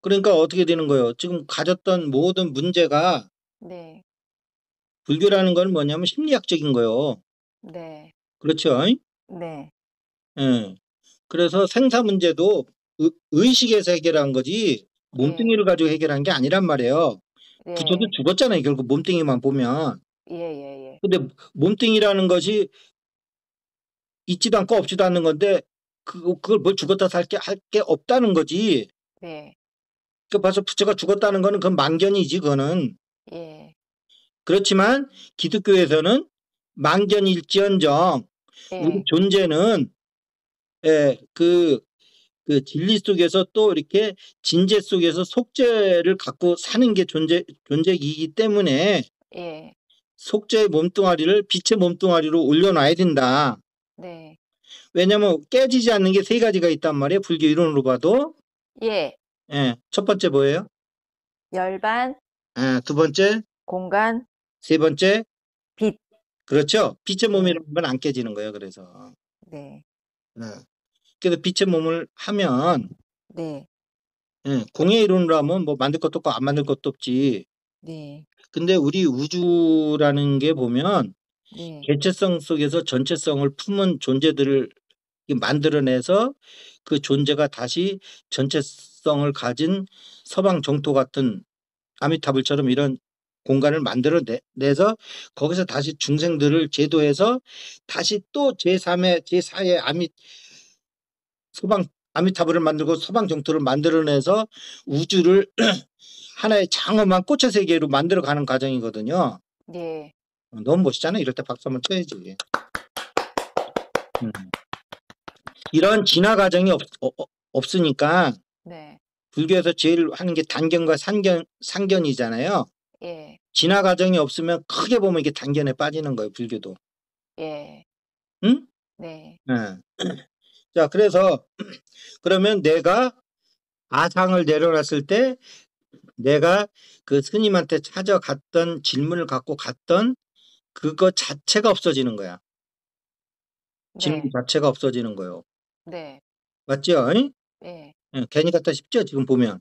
그러니까 어떻게 되는 거예요? 지금 가졌던 모든 문제가 네. 불교라는 건 뭐냐면 심리학적인 거예요. 네. 그렇죠? 네. 예. 그래서 생사 문제도 의식에서 해결한 거지 예. 몸뚱이를 가지고 해결한 게 아니란 말이에요. 부처도 예. 죽었잖아요. 결국 몸뚱이만 보면. 예, 예, 예. 근데 몸뚱이라는 것이 있지도 않고 없지도 않는 건데 그걸 뭘 죽었다 살게 할 게 없다는 거지. 네. 그 벌써 부처가 죽었다는 거는 그건 망견이지 그거는. 예. 그렇지만 기독교에서는 망견일지언정 우리 예. 존재는 그 진리 속에서 또 이렇게 진재 속에서 속죄를 갖고 사는 게 존재이기 때문에 예. 속죄의 몸뚱아리를 빛의 몸뚱아리로 올려놔야 된다. 네. 왜냐면 깨지지 않는 게 세 가지가 있단 말이에요. 불교 이론으로 봐도. 예. 첫 번째 뭐예요? 열반, 두 번째, 공간, 세 번째. 빛. 그렇죠. 빛의 예. 몸이라는 건 안 깨지는 거예요. 그래서. 네. 예. 그래서 빛의 몸을 하면 네. 공의 이론으로 하면 뭐 만들 것도 없고 안 만들 것도 없지. 네. 근데 우리 우주라는 게 보면 네. 개체성 속에서 전체성을 품은 존재들을 만들어내서 그 존재가 다시 전체성을 가진 서방 정토 같은 아미타불처럼 이런 공간을 만들어내서 거기서 다시 중생들을 제도해서 다시 또 제3의 제4의 서방 아미타불을 만들고 서방 정토를 만들어내서 우주를 하나의 장엄한 꽃의 세계로 만들어가는 과정이거든요. 네. 너무 멋있잖아. 이럴 때 박수 한번 쳐야지. 음. 이런 진화 과정이 없으니까 네. 불교에서 제일 하는 게 단견과 상견이잖아요. 예. 진화 과정이 없으면 크게 보면 이게 단견에 빠지는 거예요. 불교도. 예. 응? 네. 예. 자, 그래서 그러면 내가 아상을 내려놨을 때 내가 그 스님한테 찾아갔던 질문을 갖고 갔던 그거 자체가 없어지는 거야. 질문 네. 자체가 없어지는 거예요. 네. 맞죠? 응? 예. 괜히 갖다 싶죠? 지금 보면.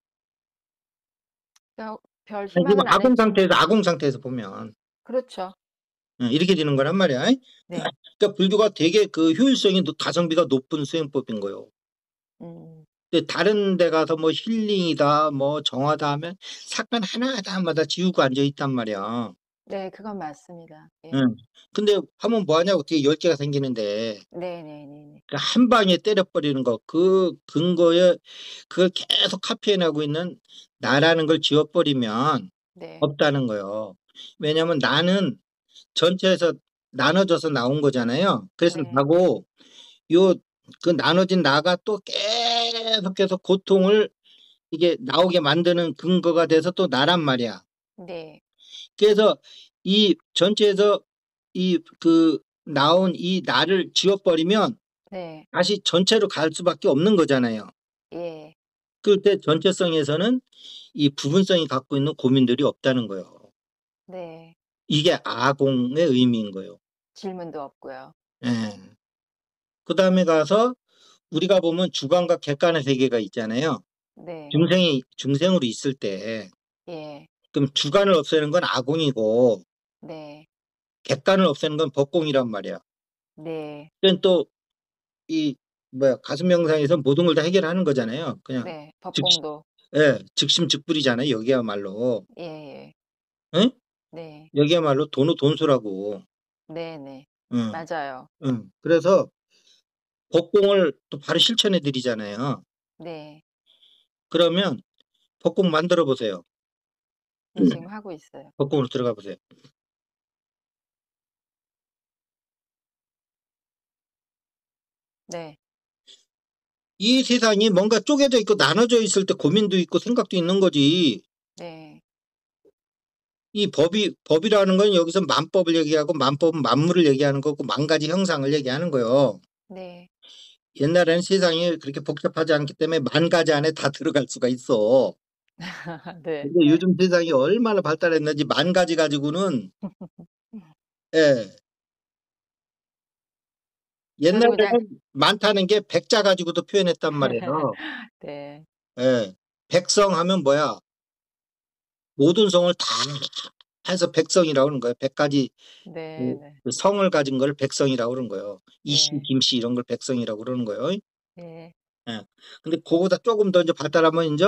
별 아니, 지금 희망은 안 했죠. 아공 상태에서 보면 그렇죠. 이렇게 되는 거란 말이야. 네. 그러니까 불교가 되게 그 효율성이 가성비가 높은 수행법인 거예요. 음. 근데 다른 데 가서 뭐 힐링이다, 뭐 정화다 하면 사건 하나하나마다 지우고 앉아 있단 말이야. 네, 그건 맞습니다. 예. 응. 근데 하면 뭐하냐고 뒤에 10개가 생기는데 네네네네. 그 한 방에 때려버리는 거, 그 근거에 그걸 계속 카피해나고 있는 나라는 걸 지워버리면 네. 없다는 거예요. 왜냐하면 나는 전체에서 나눠져서 나온 거잖아요. 그래서 네. 나고 요 그 나눠진 나가 또 계속해서 고통을 이게 나오게 만드는 근거가 돼서 또 나란 말이야. 네. 그래서 이 전체에서 나온 이 나를 지워버리면 네. 다시 전체로 갈 수밖에 없는 거잖아요. 예. 그럴 때 전체성에서는 이 부분성이 갖고 있는 고민들이 없다는 거예요. 네. 이게 아공의 의미인 거예요. 질문도 없고요. 예. 그다음에 가서 우리가 보면 주관과 객관의 세계가 있잖아요. 네. 중생으로 있을 때 예. 그럼 주관을 없애는 건 아공이고 네. 객관을 없애는 건 법공이란 말이야. 네. 그건 또 이 가슴 명상에서 모든 걸 다 해결하는 거잖아요. 그냥 네. 즉시 법공도. 예, 즉심즉불이잖아요. 여기야말로. 예예. 응? 네. 여기야말로 돈수라고. 네네. 응, 맞아요. 응. 그래서 법공을 또 바로 실천해 드리잖아요. 네. 그러면 법공 만들어 보세요. 네, 지금 하고 있어요. 법공으로 들어가 보세요. 네. 이 세상이 뭔가 쪼개져 있고 나눠져 있을 때 고민도 있고 생각도 있는 거지. 네. 이 법이라는 건 여기서 만법을 얘기하고 만법은 만물을 얘기하는 거고 만 가지 형상을 얘기하는 거예요. 네. 옛날에는 세상이 그렇게 복잡하지 않기 때문에 만 가지 안에 다 들어갈 수가 있어. 네. 근데 요즘 세상이 얼마나 발달했는지 만 가지 가지고는 예. 저도 그냥 옛날에는 많다는 게 백자 가지고도 표현했단 말이에요. 네. 예. 백성하면 뭐야? 모든 성을 다 해서 백성이라고 그러는 거예요. 100가지 네네. 그 성을 가진 걸 백성이라고 그러는 거예요. 이씨, 네. 김씨 이런 걸 백성이라고 그러는 거예요. 네. 예. 근데 그거보다 조금 더 이제 발달하면 인제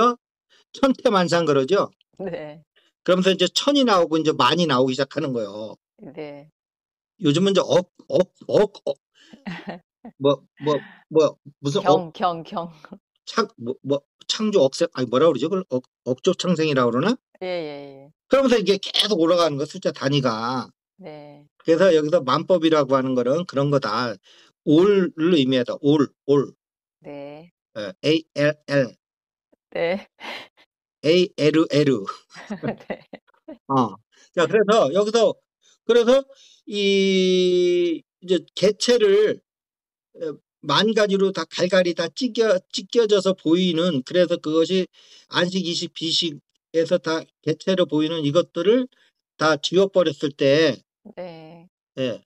천태만상 그러죠. 네. 그러면서 이제 천이 나오고 이제 만이 나오기 시작하는 거예요. 네. 요즘은 이제 무슨 경. 창조 억세 아니 뭐라 그러죠? 그걸 억조창생이라고 그러나? 예예예. 그러면서 이게 계속 올라가는 거 숫자 단위가. 네. 그래서 여기서 만법이라고 하는 거는 그런 거다. 올을 의미하다. 올. 네. 예. ALL. 네. ALL. 네. 어. 자, 그래서 이 이제 개체를 만 가지로 다 갈갈이 다 찢겨져서 보이는 그래서 그것이 안식, 이식, 비식에서 다 개체로 보이는 이것들을 다 지워버렸을 때, 네. 예,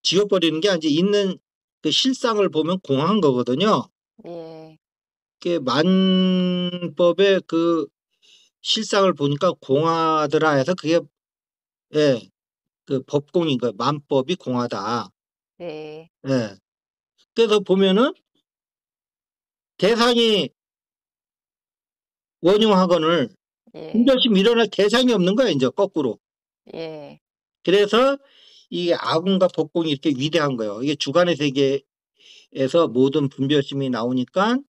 지워버리는 게 아니지 있는 그 실상을 보면 공한 거거든요. 예. 그 만법의 그 실상을 보니까 공하더라 해서 그게 예, 그 법공인 거예요. 만법이 공하다. 네. 예. 그래서 보면은 대상이 원흉학원을 예. 분별심 일어날 대상이 없는 거야, 이제 거꾸로. 예. 그래서 이 아군과 법공이 이렇게 위대한 거예요. 이게 주관의 세계에서 모든 분별심이 나오니까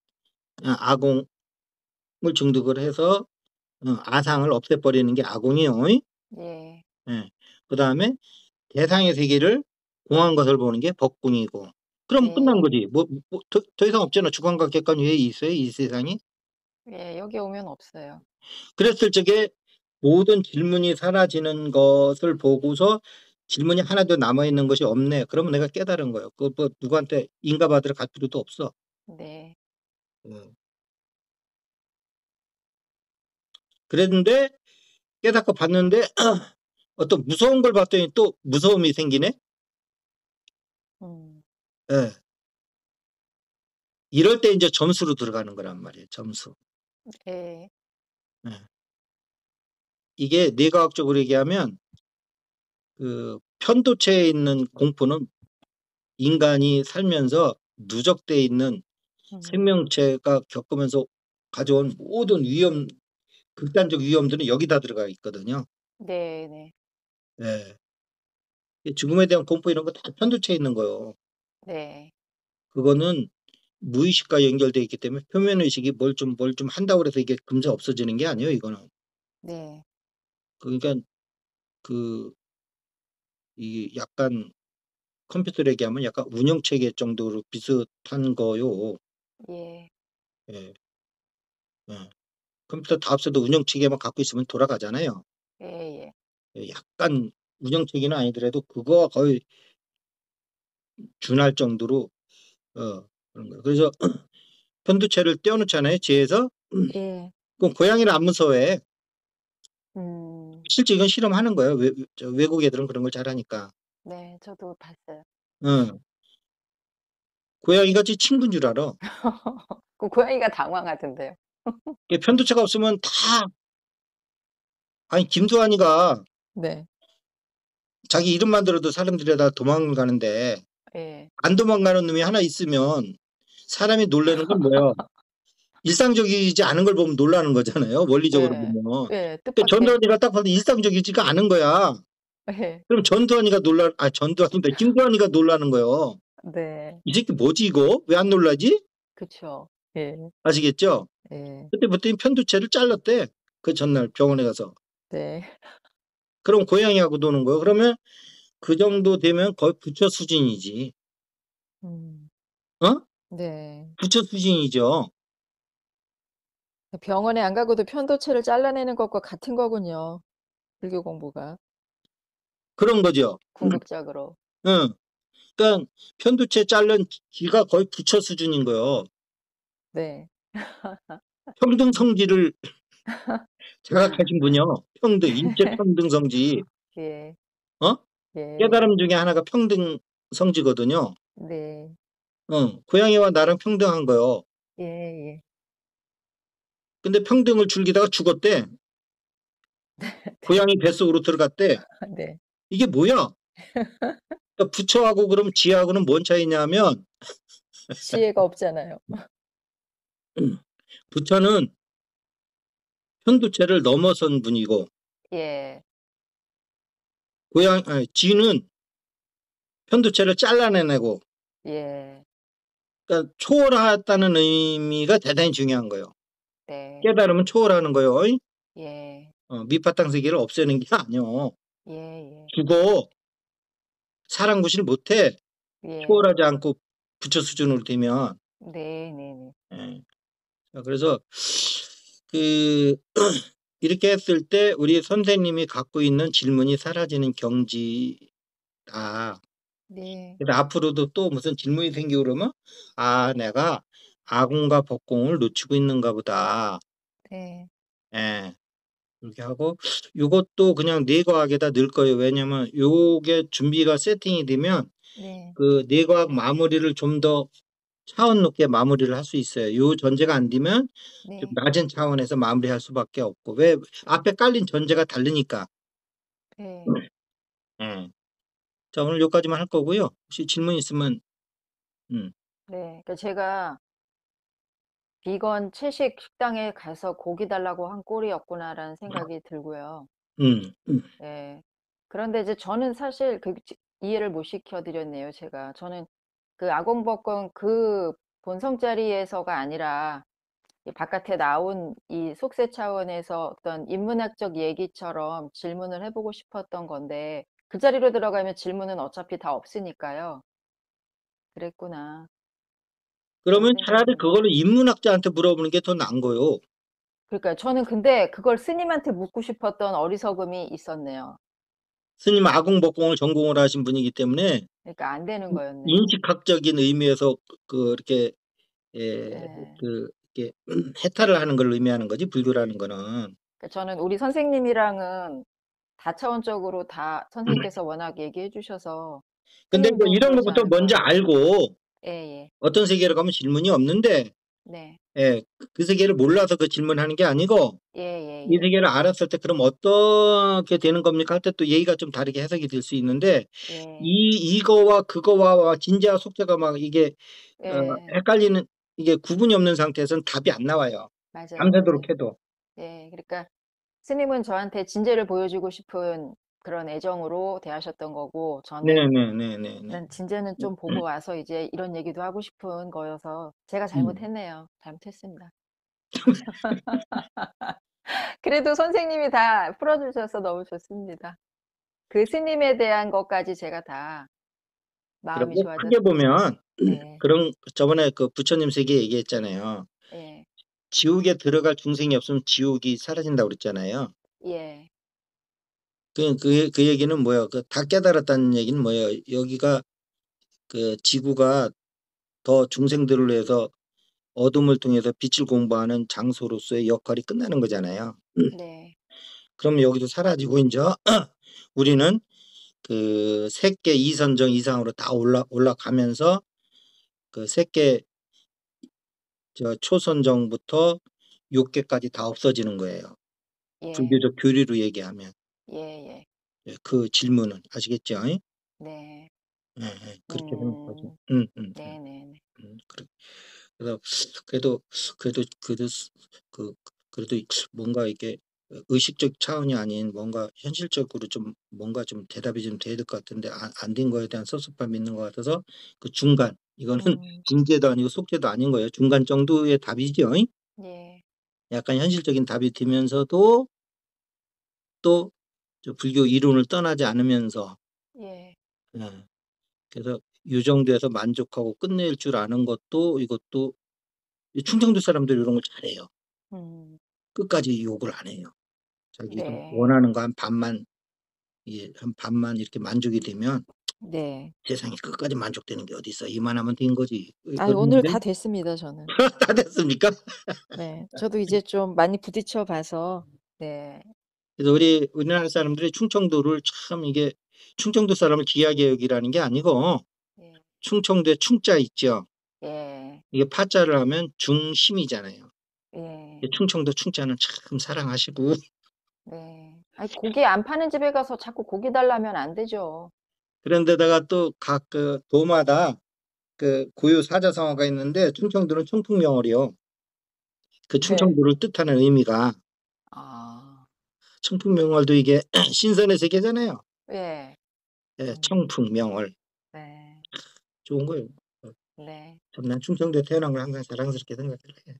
아공을 중득을 해서 아상을 없애버리는 게 아공이요. 예. 예. 그 다음에 대상의 세계를 공한 것을 보는 게 법공이고. 그럼 끝난 예. 거지. 더 이상 없잖아. 주관과 객관 왜 있어요? 이 세상이? 예. 여기 오면 없어요. 그랬을 적에 모든 질문이 사라지는 것을 보고서 질문이 하나도 남아있는 것이 없네. 그러면 내가 깨달은 거예요. 뭐 누구한테 인가받으러 갈 필요도 없어. 네. 음. 그랬는데 깨닫고 봤는데 어떤 무서운 걸 봤더니 또 무서움이 생기네. 음. 예. 이럴 때 이제 점수로 들어가는 거란 말이에요. 점수. 예. 예. 이게 뇌과학적으로 얘기하면 그 편도체에 있는 공포는 인간이 살면서 누적돼 있는 음. 생명체가 겪으면서 가져온 모든 극단적 위험들은 여기다 들어가 있거든요. 네네. 예. 죽음에 대한 공포 이런 거 다 편도체에 있는 거예요. 네. 그거는 무의식과 연결돼 있기 때문에 표면 의식이 뭘 좀 한다고 해서 이게 금세 없어지는 게 아니에요, 이거는. 네. 그러니까 그 이 약간 컴퓨터로 얘기하면 약간 운영 체계 정도로 비슷한 거요. 예. 예. 예. 컴퓨터 다 없어도 운영체계만 갖고 있으면 돌아가잖아요. 예, 예. 약간 운영체계는 아니더라도 그거와 거의 준할 정도로 그런 거예요. 그래서 편두체를 떼어놓잖아요, 지에서. 예. 그럼 고양이를 안 무서워해. 음. 실제 이건 실험하는 거예요. 외국 애들은 그런 걸 잘하니까. 네. 저도 봤어요. 응. 고양이같이 친구인 줄 알아. 그 고양이가 당황하던데요. 편두체가 없으면 다, 아니, 김두한이가 네. 자기 이름만 들어도 사람들이 다 도망가는데, 예. 안 도망가는 놈이 하나 있으면 사람이 놀라는 건 뭐예요? 일상적이지 않은 걸 보면 놀라는 거잖아요. 원리적으로 예. 보면. 예. 근데 뜻밖의 전두환이가 딱 봐도 일상적이지가 않은 거야. 예. 그럼 전두환이다. 김두한이가 놀라는 거예요. 네. 이 새끼 뭐지 이거? 왜 안 놀라지? 그쵸. 예. 아시겠죠? 예. 그때부터 편두체를 잘랐대. 그 전날 병원에 가서. 네. 그럼 고양이하고 노는 거예요. 그러면 그 정도 되면 거의 부처 수준이지. 음. 어? 네. 부처 수준이죠. 병원에 안 가고도 편도체를 잘라내는 것과 같은 거군요. 불교 공부가 그런 거죠. 궁극적으로. 응. 그러니까 편두체 자른 기가 거의 부처 수준인 거예요. 네. 평등 성지를 자각하신 분이요. 인체 평등 성지. 예. 어? 예. 깨달음 중에 하나가 평등 성지거든요. 네. 고양이와 나랑 평등한 거요. 예예. 근데 평등을 즐기다가 죽었대. 고양이 뱃속으로 들어갔대. 네. 이게 뭐야? 그러니까 부처하고 그럼 지하고는 뭔 차이냐면 지혜가 없잖아요. 부처는 편두체를 넘어선 분이고 예. 지는 편두체를 잘라내고 예. 그러니까 초월하다는 의미가 대단히 중요한 거예요. 네. 깨달으면 초월하는 거예요. 예. 밑바탕 세계를 없애는 게 아니요. 예예. 죽어. 사람 구실 못해. 예. 초월하지 않고 부처 수준으로 되면. 네네네. 예. 자, 그래서 그 이렇게 했을 때 우리 선생님이 갖고 있는 질문이 사라지는 경지다. 네. 그래서 앞으로도 또 무슨 질문이 생기고 그러면 내가 아공과 법공을 놓치고 있는가 보다. 네. 예. 이렇게 하고 요것도 그냥 내과학에다 넣을 거예요. 왜냐면 요게 준비가 세팅이 되면 네. 그 내과학 마무리를 좀 더 차원 높게 마무리를 할 수 있어요. 요 전제가 안 되면 좀 네. 낮은 차원에서 마무리할 수밖에 없고 왜 앞에 깔린 전제가 다르니까. 네. 예. 자, 오늘 여기까지만 할 거고요. 혹시 질문 있으면 음. 네. 그러니까 제가 '비건 채식 식당에 가서 고기 달라고 한 꼴이었구나.'라는 생각이 들고요. 음. 음. 예. 그런데 이제 저는 사실 이해를 못 시켜 드렸네요, 제가. 저는 그 아공법권 그 본성 자리에서가 아니라 이 바깥에 나온 이 속세 차원에서 어떤 인문학적 얘기처럼 질문을 해 보고 싶었던 건데 그 자리로 들어가면 질문은 어차피 다 없으니까요. 그랬구나. 그런 그러면 차라리 생각을. 그거를 인문학자한테 물어보는 게 더 나은 거예요. 그러니까요. 저는 근데 그걸 스님한테 묻고 싶었던 어리석음이 있었네요. 스님 아공법공을 전공을 하신 분이기 때문에 그러니까 안 되는 거였네요. 인식학적인 의미에서 그렇게 예, 예. 이렇게 해탈을 하는 걸 의미하는 거지 불교라는 거는. 그러니까 저는 우리 선생님이랑은 다차원적으로 다 선생님께서 워낙 얘기해 주셔서 근데 뭐 스님도 이런 그러지 것부터 먼저 않을까. 알고 예예. 어떤 세계로 가면 질문이 없는데 네. 그 세계를 몰라서 그 질문하는 게 아니고 이 예예예. 세계를 알았을 때 그럼 어떻게 되는 겁니까 할 때 또 얘기가 좀 다르게 해석이 될 수 있는데 예. 이거와 그거와 진재와 속재가 막 이게 예. 헷갈리는 이게 구분이 없는 상태에서는 답이 안 나와요. 맞아요, 맞아요. 밤새도록 해도. 예. 그러니까 스님은 저한테 진재를 보여주고 싶은 그런 애정으로 대하셨던 거고 저는 네네네네네. 난 진재는 좀 보고 와서 이제 이런 얘기도 하고 싶은 거여서 제가 음. 잘못했네요. 잘못했습니다. 그래도 선생님이 다 풀어 주셔서 너무 좋습니다. 그 스님에 대한 것까지 제가 다 마음이 그리고 크게 좋아졌습니다. 보면 예. 그런 저번에 그 부처님 세계 얘기했잖아요. 예. 지옥에 들어갈 중생이 없으면 지옥이 사라진다고 그랬잖아요. 예. 그 얘기는 뭐야? 다 깨달았다는 얘기는 뭐예요? 여기가 그 지구가 더 중생들을 위해서 어둠을 통해서 빛을 공부하는 장소로서의 역할이 끝나는 거잖아요. 네. 그럼 여기도 사라지고 이제 우리는 그 세계 이선정 이상으로 다 올라가면서 그 세계 초선정부터 6개까지 다 없어지는 거예요. 예. 불교적 교리로 얘기하면. 예예. 예, 그 질문은 아시겠죠? 네. 예, 예, 그렇게 생각하죠. 음. 네네네. 그래. 그래서 그래도 그래도 뭔가 이게 의식적 차원이 아닌 뭔가 현실적으로 좀 뭔가 좀 대답이 좀 돼야 될 것 같은데 안 된 거에 대한 섭섭함이 있는 것 같아서 그 중간 이거는 징계도 아니고 속죄도 아닌 거예요. 중간 정도의 답이죠. 예. 약간 현실적인 답이 되면서도 또 저 불교 이론을 떠나지 않으면서 예. 예. 그래서 요 정도에서 만족하고 끝낼 줄 아는 것도 이것도 이 충청도 사람들이 이런 걸 잘해요. 음. 끝까지 욕을 안 해요. 자기가 네. 원하는 거 한 반만 한 반만 이렇게 만족이 되면 네. 세상에 끝까지 만족되는 게 어디 있어. 이만하면 된 거지. 아니 오늘 그러는데 다 됐습니다 저는. 다 됐습니까? 네. 저도 이제 좀 많이 부딪혀 봐서 네. 그래서 우리나라 사람들이 충청도를 참 이게 충청도 사람을 귀하게 여기라는 게 아니고 예. 충청도에 충자 있죠. 예. 이게 파자를 하면 중심이잖아요. 예. 충청도 충자는 참 사랑하시고 네. 아니 고기 안 파는 집에 가서 자꾸 고기 달라면 안 되죠. 그런 데다가 또 각 그 도마다 그 고유 사자성어가 있는데 충청도는 청풍명월이요. 그 네. 충청도를 뜻하는 의미가 아. 청풍명월도 이게 신선의 세계잖아요. 예. 예, 음. 청풍명월 네. 좋은 거예요. 네. 참 난 충청도에 태어난 걸 항상 자랑스럽게 생각을 해.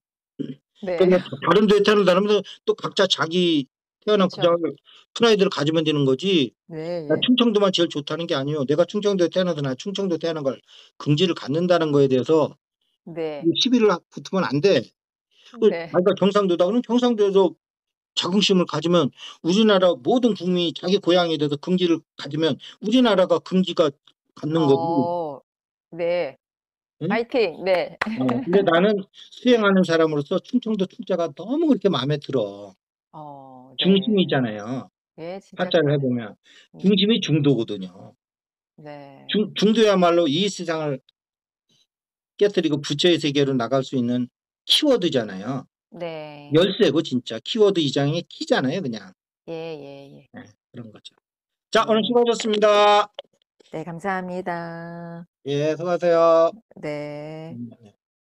네. 그러니까 다른 데에 태어난 사람은 또 각자 자기 태어난 그쵸. 고장을 프라이드를 가지면 되는 거지. 나 네예. 충청도만 제일 좋다는 게 아니에요. 내가 충청도에 태어나도 나 충청도에 태어난 걸 긍지를 갖는다는 거에 대해서 네. 시비를 붙으면 안 돼. 네. 자기가 경상도다 그러면 경상도에서 자긍심을 가지면 우리나라 모든 국민이 자기 고향에 대해서 긍지를 가지면 우리나라가 긍지가 갖는 거고. 어. 네. 응? 파이팅. 네. 근데 나는 수행하는 사람으로서 충청도 충자가 너무 그렇게 마음에 들어. 네. 중심이잖아요. 예 진짜 파자를 그러네요. 해보면 중심이 음. 중도거든요. 네. 중도야말로 이 세상을 깨뜨리고 부처의 세계로 나갈 수 있는 키워드잖아요. 네. 열쇠고 진짜 키워드 이장의 키잖아요, 그냥. 예예예. 네, 그런 거죠. 자, 오늘 네. 수고하셨습니다. 네 감사합니다. 예, 수고하세요. 네. 네.